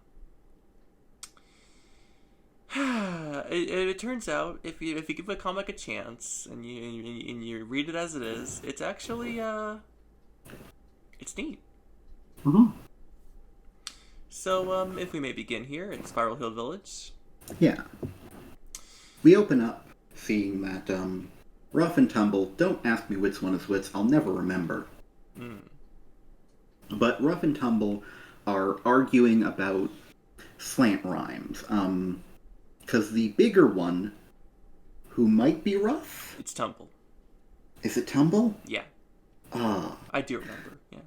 it turns out if you give a comic a chance and you read it as it is, it's actually it's neat. Uh-huh. So if we may begin here at Spiral Hill Village. Yeah. We open up seeing that Rough and Tumble, don't ask me which one is which, I'll never remember. But Rough and Tumble are arguing about slant rhymes. Because the bigger one, who might be Rough? It's Tumble. Is it Tumble? Yeah. Ah. I do remember, yeah.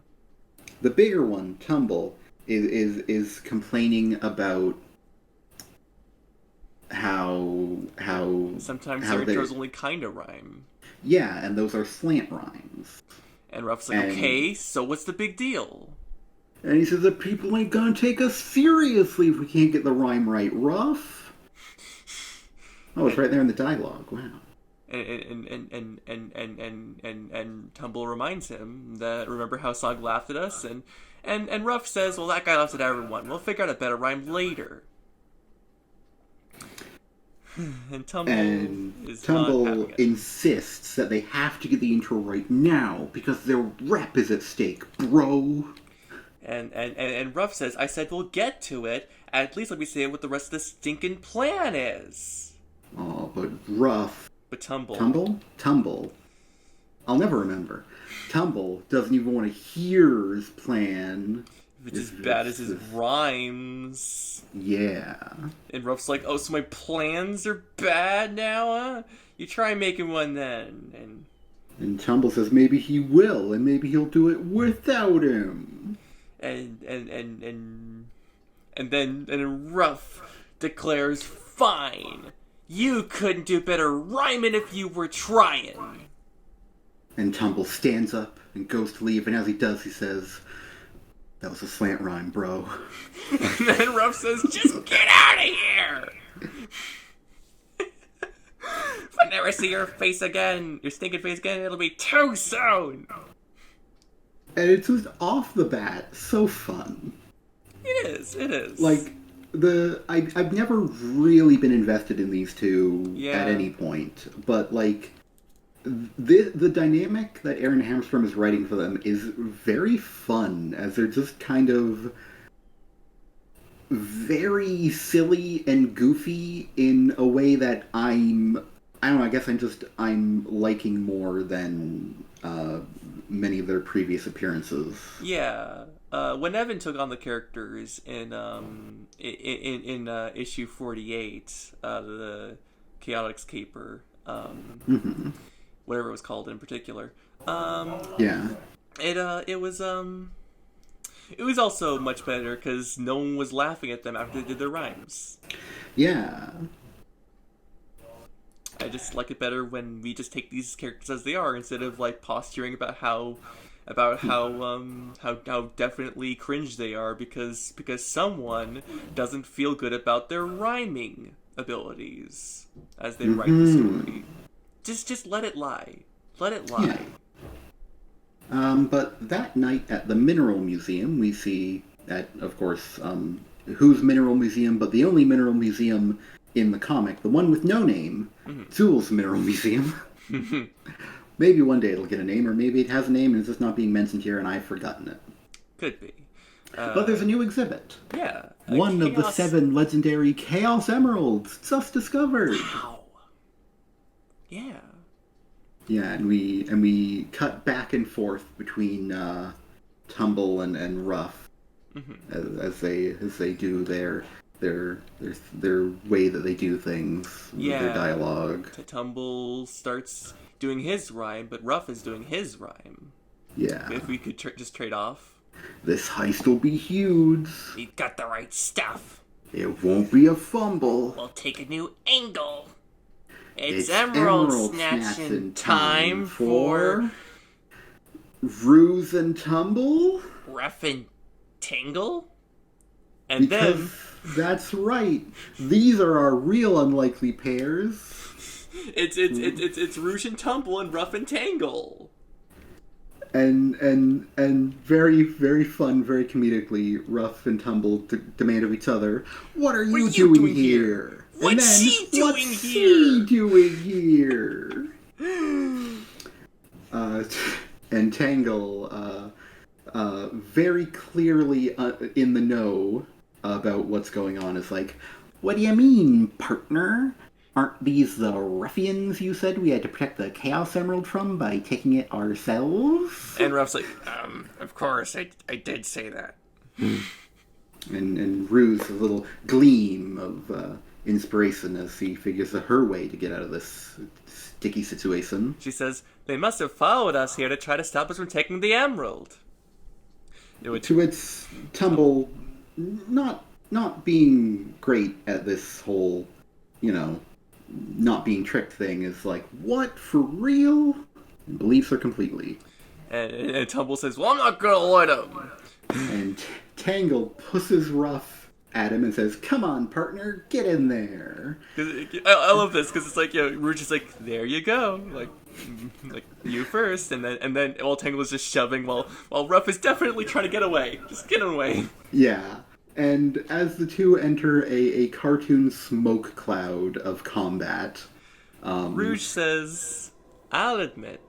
The bigger one, Tumble, is complaining about how sometimes how their intros only kind of rhyme. Yeah, and those are slant rhymes. And Ruff's like, okay, so what's the big deal? And he says that people ain't gonna take us seriously if we can't get the rhyme right, Ruff. Oh, it's right there in the dialogue. Wow. And Tumble reminds him that remember how Sog laughed at us, and Ruff says, well, that guy laughs at everyone. We'll figure out a better rhyme later. And Tumble insists that they have to get the intro right now because their rep is at stake, bro. And Ruff says, I said we'll get to it. At least let me say what the rest of the stinking plan is. Oh, but Ruff. But Tumble. Tumble. I'll never remember. Tumble doesn't even want to hear his plan. Which is bad as his rhymes. Yeah. And Ruff's like, oh, so my plans are bad now, huh? You try making one then. And Tumble says maybe he will, and maybe he'll do it without him. And then Ruff declares, fine. You couldn't do better rhyming if you were trying. And Tumble stands up and goes to leave, and as he does, he says, that was a slant rhyme, bro. And then Ruff says, just get out of here! If I never see your face again, your stinking face again, it'll be too soon! And it's just off the bat, so fun. It is. Like, I've never really been invested in these two at any point, but like the dynamic that Aaron Hamstrom is writing for them is very fun, as they're just kind of very silly and goofy in a way that I don't know, I guess I'm liking more than many of their previous appearances. Yeah. When Evan took on the characters in issue 48, the Chaotix Caper, whatever it was called in particular, it was also much better because no one was laughing at them after they did their rhymes. Yeah. I just like it better when we just take these characters as they are instead of like posturing about how definitely cringe they are because someone doesn't feel good about their rhyming abilities as they write the story. Just let it lie. Let it lie. Yeah. But that night at the Mineral Museum, we see at, of course, whose Mineral Museum, but the only Mineral Museum in the comic, the one with no name, Zool's Mineral Museum. Maybe one day it'll get a name, or maybe it has a name and it's just not being mentioned here and I've forgotten it. Could be. But there's a new exhibit. Yeah. One of the 7 legendary Chaos Emeralds just discovered. Wow. Yeah. Yeah, and we cut back and forth between Tumble and Ruff as they do their way that they do things with their dialogue. Tumble starts doing his rhyme, but Ruff is doing his rhyme. Yeah. If we could just trade off. This heist will be huge. We got the right stuff. It won't be a fumble. We'll take a new angle. It's emerald snatching time for Ruse and Tumble? Ruff and Tingle? And because that's right. These are our real unlikely pairs. It's Rouge and Tumble and Rough and Tangle. And very, very fun, very comedically, Rough and Tumble demand of each other, what are you doing here? What's she doing here? And Tangle, very clearly in the know about what's going on, is like, what do you mean, partner? Aren't these the ruffians you said we had to protect the Chaos Emerald from by taking it ourselves? And Rough's like, of course, I did say that. And Rue's a little gleam of inspiration as he figures her way to get out of this sticky situation. She says, they must have followed us here to try to stop us from taking the emerald. To which Tumble, not being great at this whole, not being tricked thing, is like, what, for real? And believes her completely. And Tumble says, well, I'm not gonna let him. And Tangle pusses Rough at him and says, come on, partner, get in there. I love this, because it's like, Rouge is like, there you go. Like you first, and then while Tangle is just shoving, while Rough is definitely trying to get away. Just get away. Yeah. And as the two enter a cartoon smoke cloud of combat, Rouge says, I'll admit,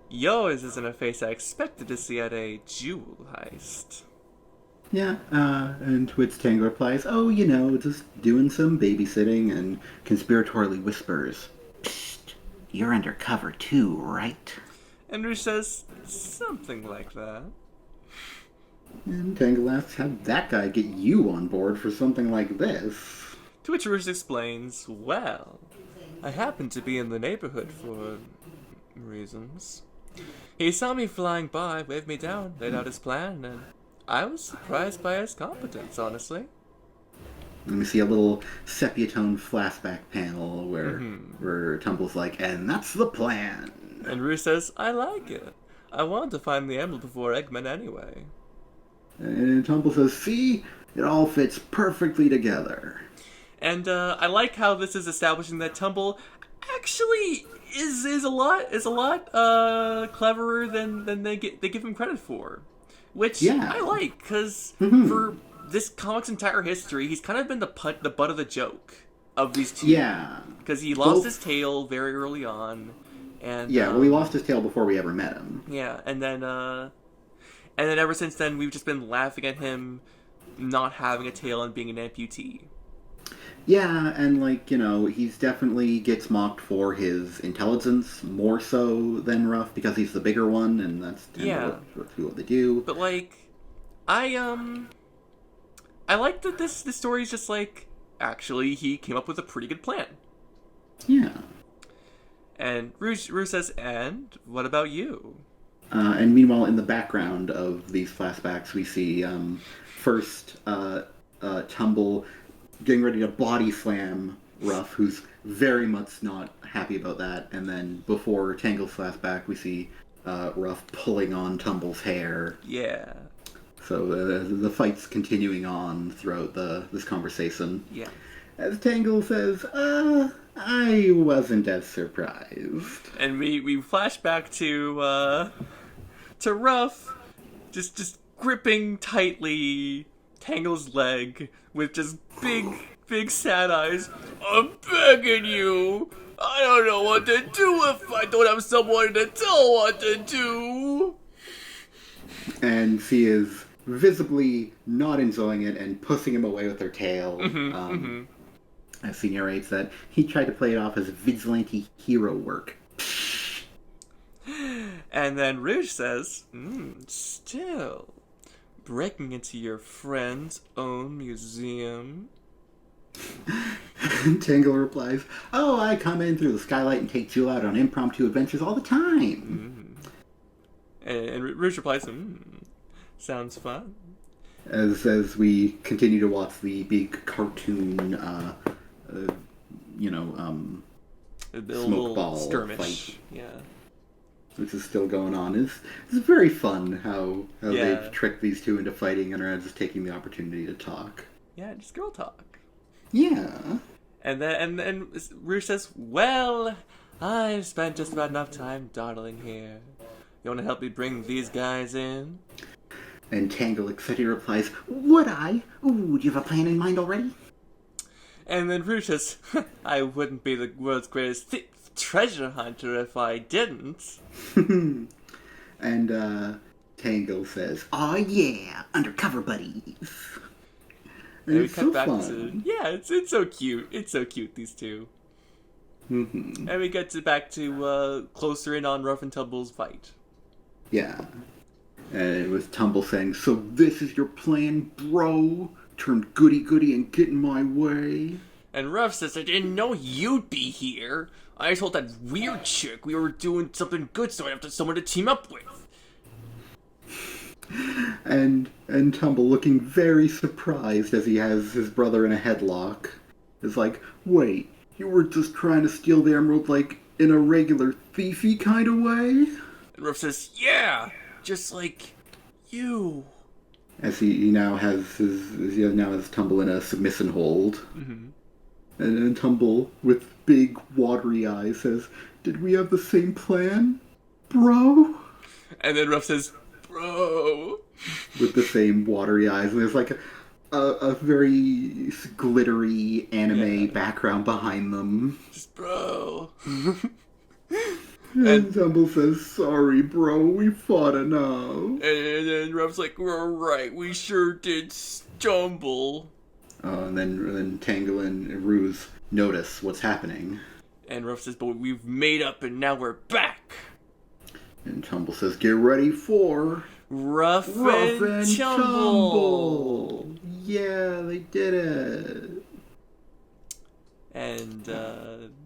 yours isn't a face I expected to see at a jewel heist. Yeah, and to which Tangle replies, oh, just doing some babysitting, and conspiratorially whispers, psst, you're undercover too, right? And Rouge says, something like that. And Tangle asks, how'd that guy get you on board for something like this? To which Rouge explains, well, I happened to be in the neighborhood for reasons. He saw me flying by, waved me down, laid out his plan, and I was surprised by his competence, honestly. And we see a little sepia-tone flashback panel where Tumble's like, and that's the plan. And Rouge says, I like it. I wanted to find the emerald before Eggman anyway. And Tumble says, see? It all fits perfectly together. And I like how this is establishing that Tumble actually is a lot cleverer than they give him credit for. Which I like, because for this comic's entire history, he's kind of been the butt of the joke of these two. Yeah. Because he lost his tail very early on. And well, he lost his tail before we ever met him. Yeah, and then ever since then, we've just been laughing at him not having a tail and being an amputee. Yeah, and he's definitely gets mocked for his intelligence more so than Ruff because he's the bigger one, and that's what they do. But I like that this story is just actually he came up with a pretty good plan. Yeah. And Rouge says, and what about you? And meanwhile, in the background of these flashbacks, we see first Tumble getting ready to body slam Ruff, who's very much not happy about that. And then before Tangle's flashback, we see Ruff pulling on Tumble's hair. Yeah. So the fight's continuing on throughout this conversation. Yeah. As Tangle says, I wasn't as surprised. And we flash back to Ruff just gripping tightly Tangle's leg with just big sad eyes. I'm begging you. I don't know what to do if I don't have someone to tell what to do. And she is visibly not enjoying it and pushing him away with her tail. As she narrates that he tried to play it off as vigilante hero work. And then Rouge says, still, breaking into your friend's own museum. Tangle replies, oh, I come in through the skylight and take Jewel out on impromptu adventures all the time. And Rouge replies, sounds fun. As we continue to watch the big cartoon, smoke ball skirmish fight. Yeah. Which is still going on. It's very fun how Yeah. they've tricked these two into fighting and are just taking the opportunity to talk. Yeah, just girl talk. Yeah. And then Rouge says, well, I've spent just about enough time dawdling here. You want to help me bring these guys in? And Tangle excitedly replies, "Would I? Ooh, do you have a plan in mind already?" And then Rouge says, I wouldn't be the world's greatest treasure hunter if I didn't. And Tangle says, "Aw yeah, undercover buddies." And we it's cut so back fun. to it's so cute. It's so cute, these two. Mm-hmm. And we get back to closer in on Rough and Tumble's fight. Yeah. And with Tumble saying, "So this is your plan, bro? Turn goody-goody and get in my way?" And Ruff says, I didn't know you'd be here. I told that weird chick we were doing something good, so I have someone to team up with. And Tumble, looking very surprised as he has his brother in a headlock, is like, "Wait, you were just trying to steal the emerald, like, in a regular thiefy kind of way?" And Ruff says, yeah, just like you. As he now has Tumble in a submission hold. Mm-hmm. And Tumble, with big watery eyes, says, "Did we have the same plan, bro?" And then Ruff says, bro. With the same watery eyes, and there's like a very glittery anime background behind them. Just bro. And Tumble says, "Sorry, bro, we fought enough." And then Ruff's like, we're right, we sure did stumble. And then Tangle and Ruse notice what's happening. And Ruff says, but we've made up and now we're back. And Tumble says, "Get ready for Ruff and Tumble. Yeah, they did it. And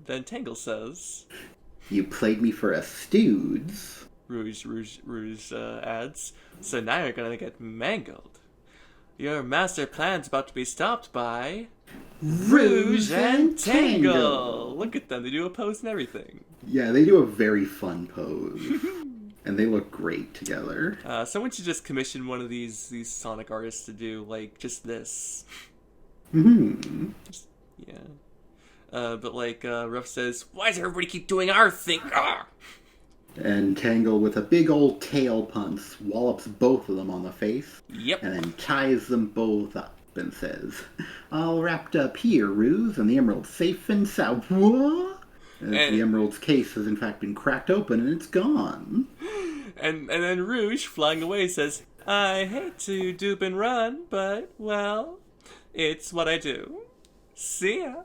then Tangle says, "You played me for a stooge." Rouge adds, so now you're gonna get mangled. Your master plan's about to be stopped by Rouge and Tangle. Look at them, they do a pose and everything. Yeah, they do a very fun pose. And they look great together. Someone should just commission one of these Sonic artists to do, like, just this. Mm-hmm. Yeah. But Ruff says, why does everybody keep doing our thing? Ah! And Tangle, with a big old tail punch, wallops both of them on the face. Yep. And then ties them both up and says, "All wrapped up here, Ruse, and the emerald's safe and sound." What? As the emerald's case has in fact been cracked open and it's gone. And then Rouge, flying away, says, I hate to dupe and run, but, well, it's what I do. See ya.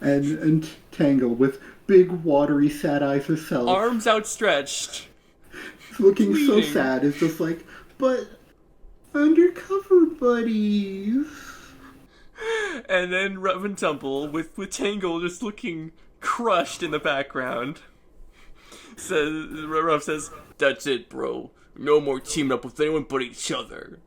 And Tangle, with big watery sad eyes herself, Arms outstretched, looking pleading. so sad, is just like, "But undercover buddies." And then Ruff and Tumble, with Tangle just looking crushed in the background, Ruff says, that's it, bro. No more teaming up with anyone but each other.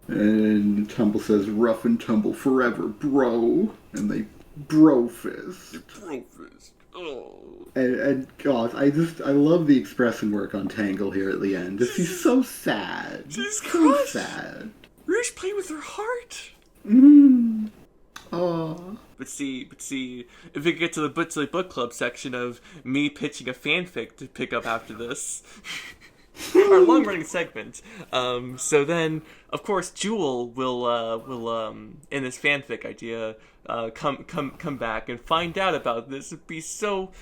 And Tumble says, "Rough and tumble forever, bro." And they bro fist. Bro fist. Oh. And God, I love the expression work on Tangle here at the end. She's so sad. She's so crushed. sad. Rouge played with her heart. Mm. Aww. But see, if we get to the Bitsly Book Club section of me pitching a fanfic to pick up after this, our long-running segment. So then, of course, Jewel will in this fanfic idea, come back and find out about this and be so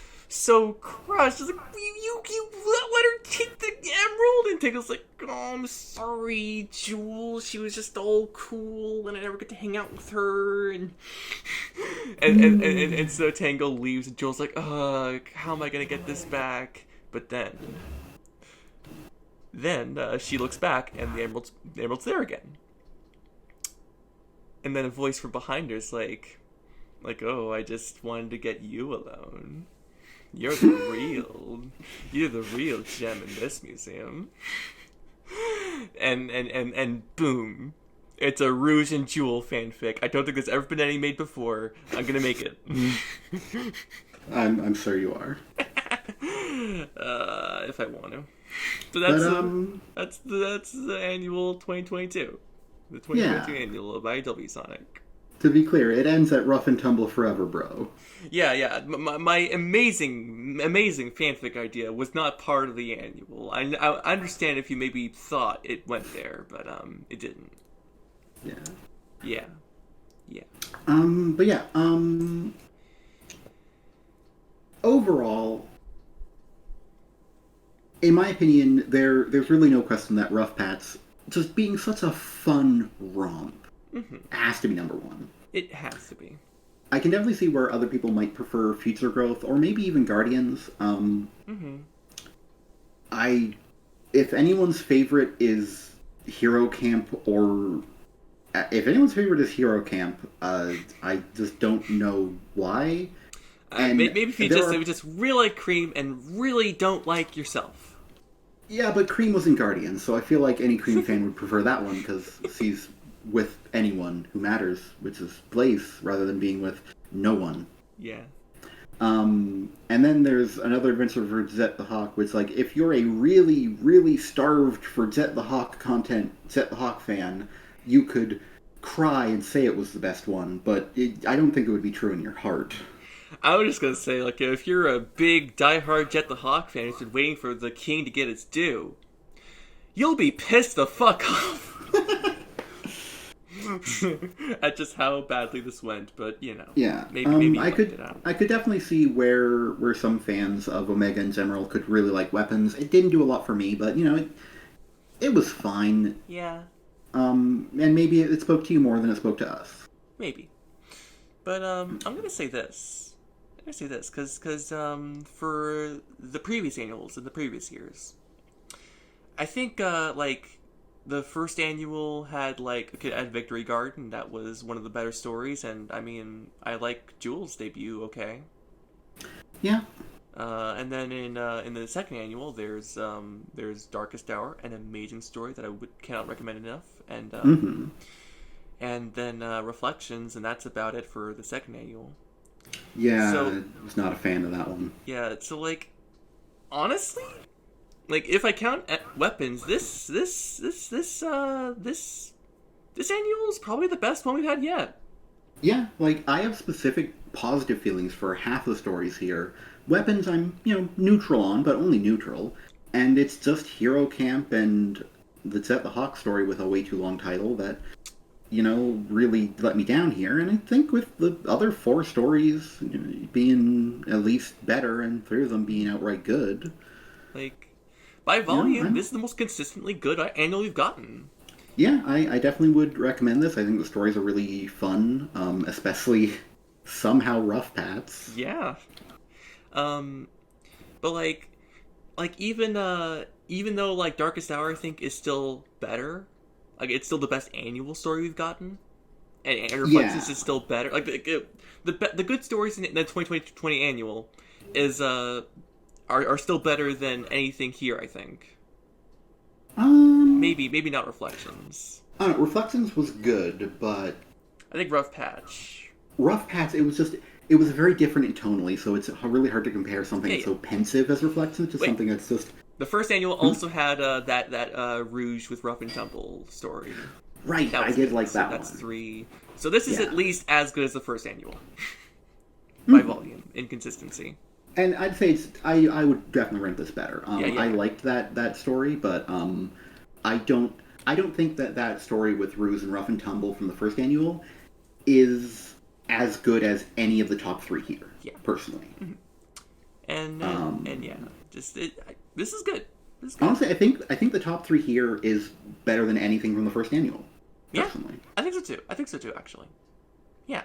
crushed. It's like, you let her take the emerald, and Tingle's like, oh, I'm sorry, Jewel. She was just all cool, and I never get to hang out with her, and so Tangle leaves, and Jewel's like, how am I gonna get this back? But then she looks back, and the emerald's there again. And then a voice from behind her is like, oh, I just wanted to get you alone. You're the real gem in this museum. And boom. It's a Rouge and Jewel fanfic. I don't think there's ever been any made before. I'm gonna make it. I'm sure you are. If I want to. So that's the annual 2022. The 2022 annual of IDW Sonic. To be clear, it ends at rough and tumble forever, bro. Yeah, yeah. My amazing, amazing fanfic idea was not part of the annual. I understand if you maybe thought it went there, but it didn't. Yeah. Yeah, yeah. But yeah, overall, in my opinion, there's really no question that Rough Patch, just being such a fun romp, has to be number one. It has to be. I can definitely see where other people might prefer Future Growth or maybe even Guardians. I, if anyone's favorite is Hero Camp or if anyone's favorite is Hero Camp, I just don't know why. And maybe if you just really like Cream and really don't like yourself. Yeah, but Cream was in Guardians, so I feel like any Cream fan would prefer that one because she's with anyone who matters, which is Blaze, rather than being with no one. Yeah. And then there's another adventure for Zet the Hawk, which, like, if you're a really, really starved for Zet the Hawk content, Zet the Hawk fan, you could cry and say it was the best one, but I don't think it would be true in your heart. I was just gonna say, like, if you're a big diehard Jet the Hawk fan who's been waiting for the king to get its due, you'll be pissed the fuck off. At just how badly this went, but you know, yeah, maybe I could definitely see where some fans of Omega in general could really like Weapons. It didn't do a lot for me, but you know, it was fine. Yeah. And maybe it spoke to you more than it spoke to us. Maybe, but I'm gonna say this. Because for the previous annuals in the previous years, I think like the first annual had Victory Garden. That was one of the better stories, and I mean I like Jewel's debut. Okay. Yeah. And then in the second annual, there's Darkest Hour, an amazing story that cannot recommend enough, and and then Reflections, and that's about it for the second annual. Yeah, so, I was not a fan of that one. Yeah, so like, honestly, like if I count Weapons, this annual is probably the best one we've had yet. Yeah, like I have specific positive feelings for half the stories here. Weapons, I'm neutral on, but only neutral, and it's just Hero Camp and the Zet the Hawk story with a way too long title that really let me down here. And I think with the other 4 stories being at least better and 3 of them being outright good. Like, by volume, this is the most consistently good annual we've gotten. Yeah, I definitely would recommend this. I think the stories are really fun, especially somehow Rough Pats. Yeah. But like even though like Darkest Hour I think is still better. Like, it's still the best annual story we've gotten. And Reflections is still better. Like, the good stories in the 2020 annual are still better than anything here, I think. Maybe not Reflections. I don't know, Reflections was good, but I think Rough Patch, it was very different intonally, so it's really hard to compare something so pensive as Reflections to something that's just... The first annual also had that Rouge with Rough and Tumble story. Right, I did like that one. That's 3. So this is at least as good as the first annual. By volume, in consistency. And I'd say I would definitely rank this better. I liked that story, but I don't think that story with Rouge and Rough and Tumble from the first annual is as good as any of the top 3 here. Yeah. Personally. Mm-hmm. And yeah, this is good. Honestly, I think the top 3 here is better than anything from the first annual. Personally. Yeah, I think so too. Actually, yeah.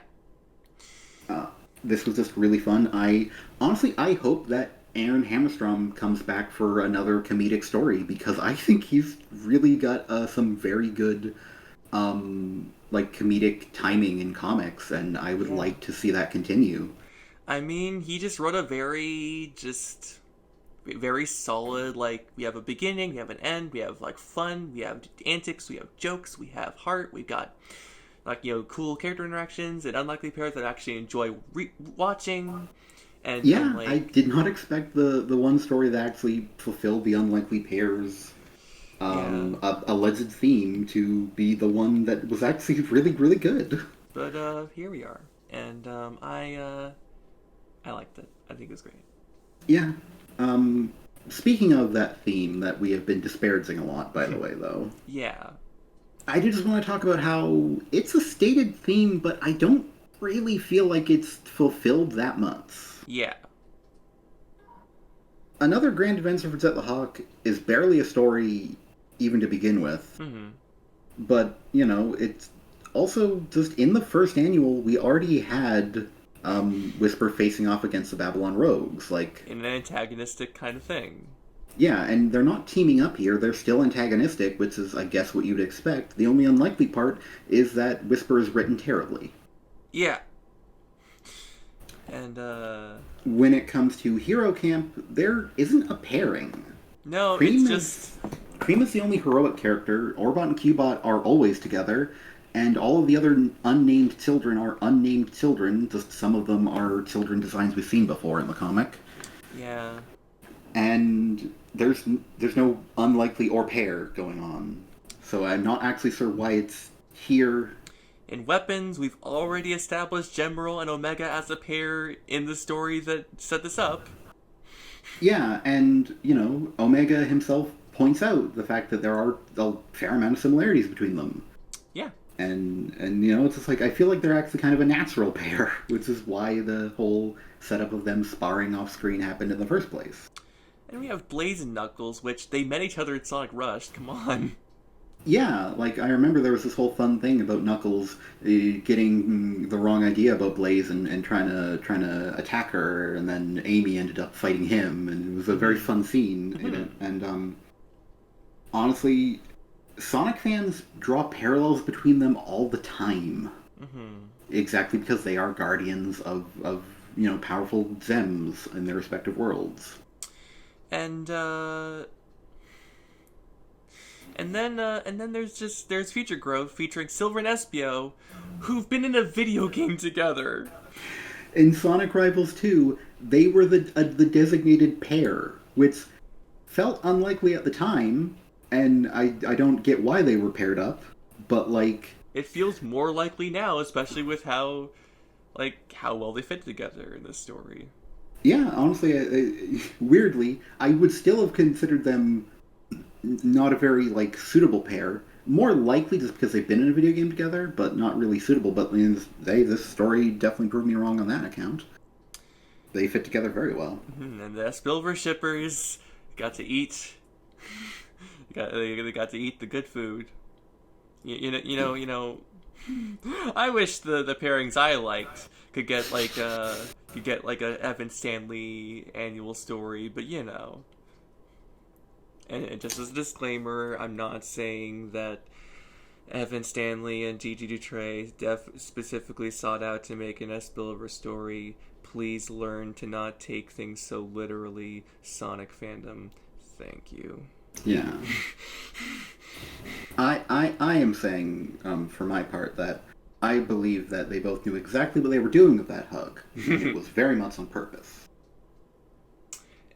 This was just really fun. I hope that Aaron Hammerstrom comes back for another comedic story because I think he's really got some very good comedic timing in comics, and I would like to see that continue. I mean, he just wrote a very solid, like, we have a beginning, we have an end, we have, like, fun, we have antics, we have jokes, we have heart, we've got, like, cool character interactions and unlikely pairs that I actually enjoy watching. And I did not expect the one story that actually fulfilled the unlikely pairs alleged theme to be the one that was actually really, really good. But here we are, and I liked it. I think it was great. Yeah. Speaking of that theme that we have been disparaging a lot, by the way, though, Yeah, I do just want to talk about how it's a stated theme, but I don't really feel like it's fulfilled that much. yeah. Another Grand Adventure for Jet the Hawk is barely a story even to begin with, Mm-hmm. but, it's also just in the first annual, we already had Whisper facing off against the Babylon Rogues. Like, In an antagonistic kind of thing. yeah, and they're not teaming up here. They're still antagonistic, which is, I guess, what you'd expect. The only unlikely part is that Whisper is written terribly. Yeah. And When it comes to Hero Camp, there isn't a pairing. no, Cream it's is, just Cream is the only heroic character. Orbot and Cubot are always together, and all of the other unnamed children are unnamed children. Just some of them are children designs we've seen before in the comic. yeah. And there's no unlikely or pair going on. So I'm not actually sure why it's here. In weapons, we've already established Gemerald and Omega as a pair in the story that set this up. Yeah, and, Omega himself points out the fact that there are a fair amount of similarities between them. Yeah. And it's just like, I feel like they're actually kind of a natural pair, which is why the whole setup of them sparring off screen happened in the first place. And we have Blaze and Knuckles, which they met each other at Sonic Rush. Come on. Yeah, like, I remember there was this whole fun thing about Knuckles getting the wrong idea about Blaze and trying to attack her, and then Amy ended up fighting him, and it was a very fun scene in it. And honestly, Sonic fans draw parallels between them all the time. Exactly because they are guardians of powerful gems in their respective worlds. And then there's Future Growth featuring Silver and Espio, who've been in a video game together. In Sonic Rivals 2, they were the designated pair, which felt unlikely at the time, and I don't get why they were paired up, but like... It feels more likely now, especially with how well they fit together in this story. Yeah, honestly, weirdly, I would still have considered them not a very, suitable pair. More likely just because they've been in a video game together, but not really suitable. But this story definitely proved me wrong on that account. They fit together very well. And the Spilver shippers got to eat. They got to eat the good food. You know. I wish the pairings I liked could get a Evan Stanley annual story, but And just as a disclaimer, I'm not saying that Evan Stanley and Gigi Dutray specifically sought out to make an Spillover story. Please learn to not take things so literally, Sonic fandom. Thank you. Yeah. I am saying, for my part, that I believe that they both knew exactly what they were doing with that hug. It was very much on purpose.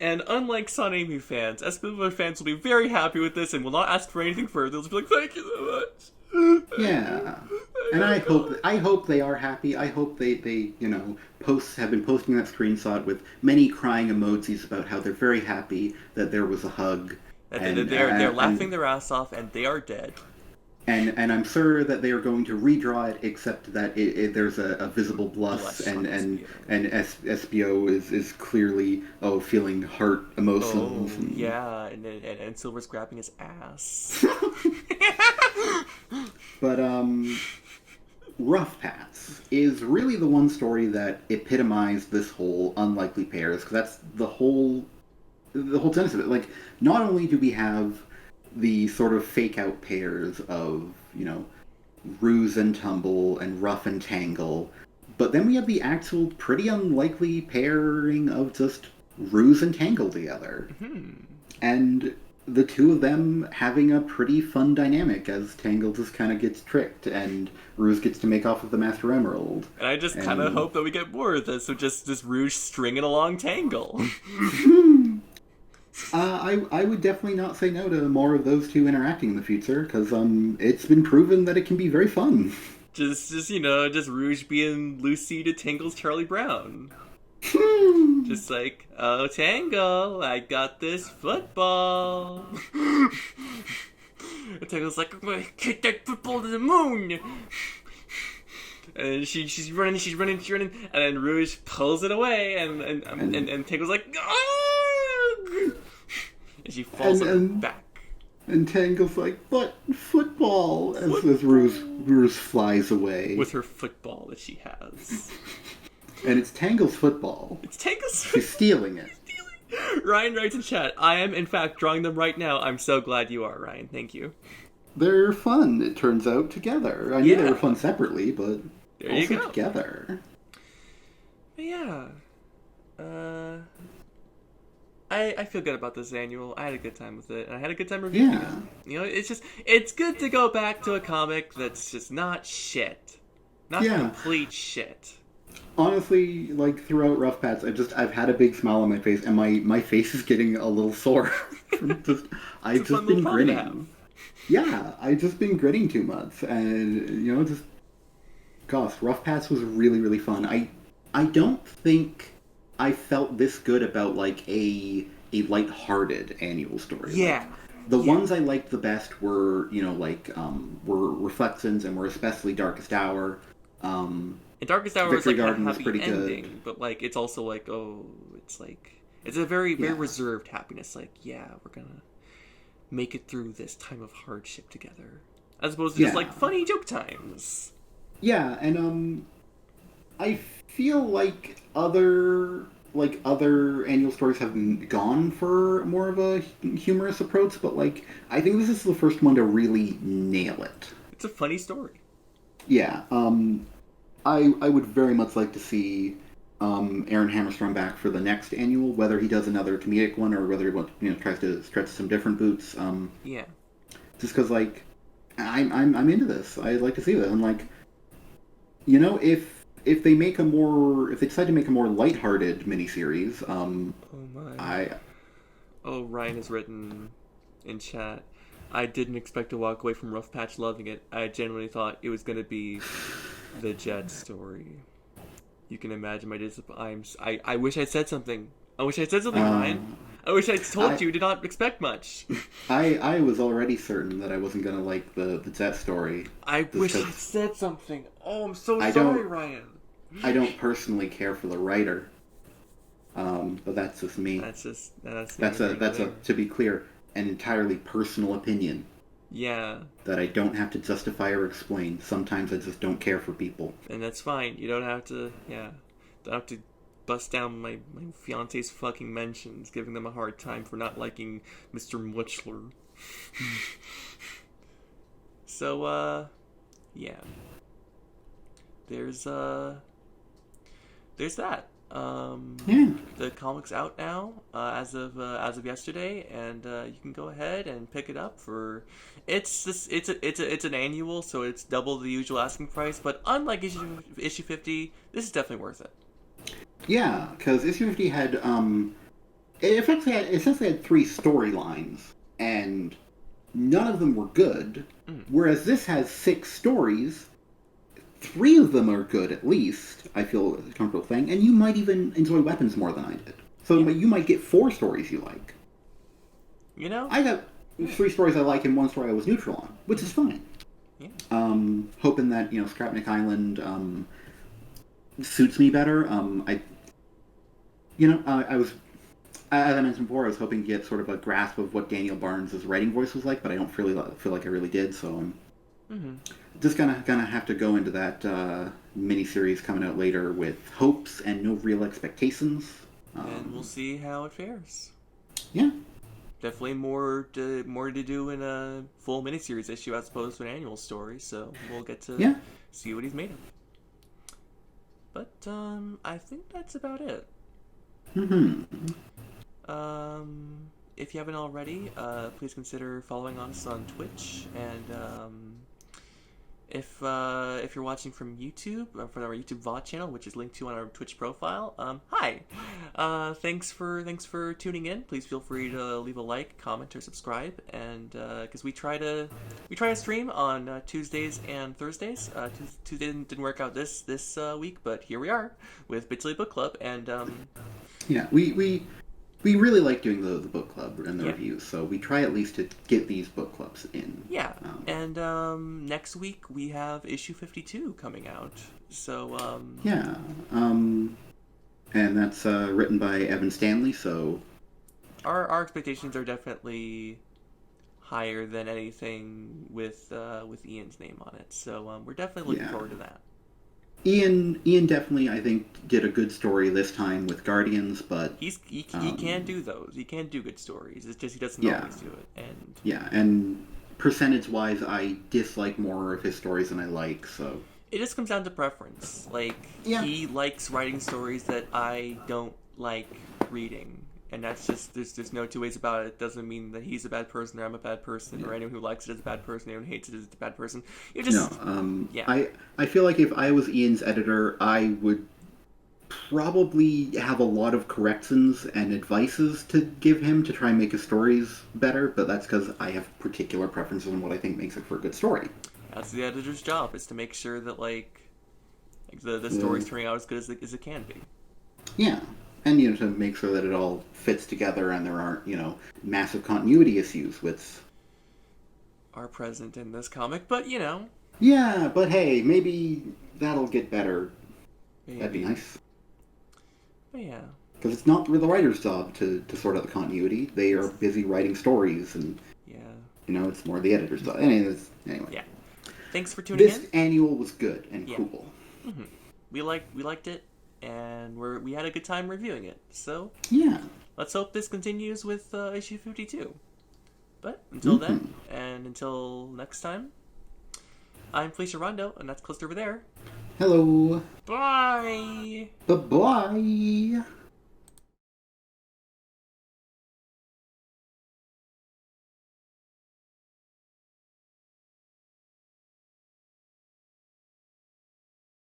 And unlike Sonami fans, Espinosa fans will be very happy with this and will not ask for anything further. They'll just be like, "Thank you so much." Yeah, and I hope they are happy. I hope they have been posting that screenshot with many crying emojis about how they're very happy that there was a hug. They're laughing their ass off, and they are dead. And I'm sure that they are going to redraw it, except that there's a visible blush and SBO is clearly feeling heart emotions. Oh, yeah, and Silver's grabbing his ass. But Rough Paths is really the one story that epitomized this whole unlikely pairs, because that's the whole genesis of it. Like, not only do we have the sort of fake-out pairs of, Ruse and Tumble and Rough and Tangle, but then we have the actual pretty unlikely pairing of just Ruse and Tangle together. Mm-hmm. And the two of them having a pretty fun dynamic as Tangle just kind of gets tricked and Ruse gets to make off with the Master Emerald. And I just kind of hope that we get more of this, so just Rouge stringing along Tangle. I would definitely not say no to more of those two interacting in the future, because it's been proven that it can be very fun. just Rouge being Lucy to Tangle's Charlie Brown. Just like, oh, Tangle, I got this football. And Tangle's like, I'm gonna kick that football to the moon. And she's running, and then Rouge pulls it away, and Tangle's like, oh! And she falls back. And Tangle's like, but football, as Rouge flies away. With her football that she has. And it's Tangle's football. It's Tangle's football. She's stealing it. Ryan writes in chat, I am in fact drawing them right now. I'm so glad you are, Ryan. Thank you. They're fun, it turns out, together. I knew they were fun separately, but there also you go. Together. But yeah. I feel good about this annual. I had a good time with it, and I had a good time reviewing it. You know, it's good to go back to a comic that's just not shit. Not complete shit. Honestly, like, throughout Rough Patch, I've had a big smile on my face, and my face is getting a little sore. I've just been grinning. Yeah, I've just been grinning too much, and, gosh, Rough Patch was really, really fun. I don't think I felt this good about, like, a lighthearted annual story. Yeah. Like, the ones I liked the best were, were Reflections and were especially Darkest Hour. And Darkest Hour Victory is like Garden a happy pretty ending, good. but like it's also like it's a very reserved happiness. Like we're gonna make it through this time of hardship together, as opposed to just like funny joke times. Yeah, and I feel like other annual stories have gone for more of a humorous approach, but like I think this is the first one to really nail it. It's a funny story. Yeah, I would very much like to see Aaron Hammerstrom back for the next annual, whether he does another comedic one or whether he tries to stretch some different boots. Just because like I'm into this. I'd like to see this. And like, if they decide to make a more lighthearted miniseries, Ryan has written in chat, I didn't expect to walk away from Rough Patch loving it. I genuinely thought it was going to be the Jet story. You can imagine my disappointment. I wish I'd said something. Ryan. I wish I'd told you to not expect much. I was already certain that I wasn't going to like the Jet story. I wish I'd said something. Oh, I'm so sorry, Ryan. I don't personally care for the writer. But that's just me. That's a to be clear, an entirely personal opinion. Yeah. That I don't have to justify or explain. Sometimes I just don't care for people. And that's fine. You don't have to, don't have to bust down my fiance's fucking mentions, giving them a hard time for not liking Mr. Muchler. So, yeah. There's that. The comic's out now as of yesterday, and you can go ahead and pick it up for. It's an annual, so it's double the usual asking price. But unlike issue 50, this is definitely worth it. Yeah, because issue 50 had it essentially had 3 storylines, and none of them were good. Whereas this has 6 stories. 3 of them are good, at least, I feel comfortable saying, and you might even enjoy Weapons more than I did. So you might get 4 stories you like. I got 3 stories I like and 1 story I was neutral on, which is fine. Yeah. Hoping that, Scrapnik Island suits me better. I was, as I mentioned before, I was hoping to get sort of a grasp of what Daniel Barnes' writing voice was like, but I don't feel like I really did, so I'm just gonna have to go into that miniseries coming out later with hopes and no real expectations. And we'll see how it fares. Yeah. Definitely more to do in a full miniseries issue as opposed to an annual story, so we'll get to see what he's made of. But I think that's about it. If you haven't already, please consider following us on Twitch and If you're watching from YouTube, from our YouTube VOD channel, which is linked to on our Twitch profile, hi. Thanks for tuning in. Please feel free to leave a like, comment, or subscribe. And because we try to stream on Tuesdays and Thursdays. Tuesday didn't work out this week, but here we are with Bitchley Book Club. And Yeah, we really like doing the book club and the Yeah. reviews, so we try at least to get these book clubs in. yeah, and next week we have issue 52 coming out. So Yeah, and that's written by Evan Stanley, so our expectations are definitely higher than anything with Ian's name on it. So we're definitely looking Yeah. forward to that. Ian definitely, I think, did a good story this time with Guardians, but He can do those. He can do good stories. It's just he doesn't Yeah. always do it. And yeah, and percentage-wise, I dislike more of his stories than I like, so it just comes down to preference. Like Yeah. he likes writing stories that I don't like reading. And that's just there's no two ways about it. It doesn't mean that he's a bad person or I'm a bad person or anyone who likes it is a bad person, anyone who hates it is a bad person. You just yeah. I feel like if I was Ian's editor, I would probably have a lot of corrections and advices to give him to try and make his stories better, but that's because I have particular preferences on what I think makes it for a good story. That's the editor's job, is to make sure that like the story's turning out as good as it can be. Yeah. And, to make sure that it all fits together and there aren't, massive continuity issues with... Are present in this comic, but Yeah, but hey, maybe that'll get better. maybe. That'd be nice. But yeah. Because it's not the writer's job to sort out the continuity. They are busy writing stories, and, Yeah. it's more the editor's job. Anyway. Yeah. Thanks for tuning This in. annual was good and Yeah. cool. Mm-hmm. We liked it, and we had a good time reviewing it. So Yeah. let's hope this continues with issue 52. But until then, and until next time, I'm Felicia Rondo, and that's Clister over there. Hello. Bye! Bye-bye.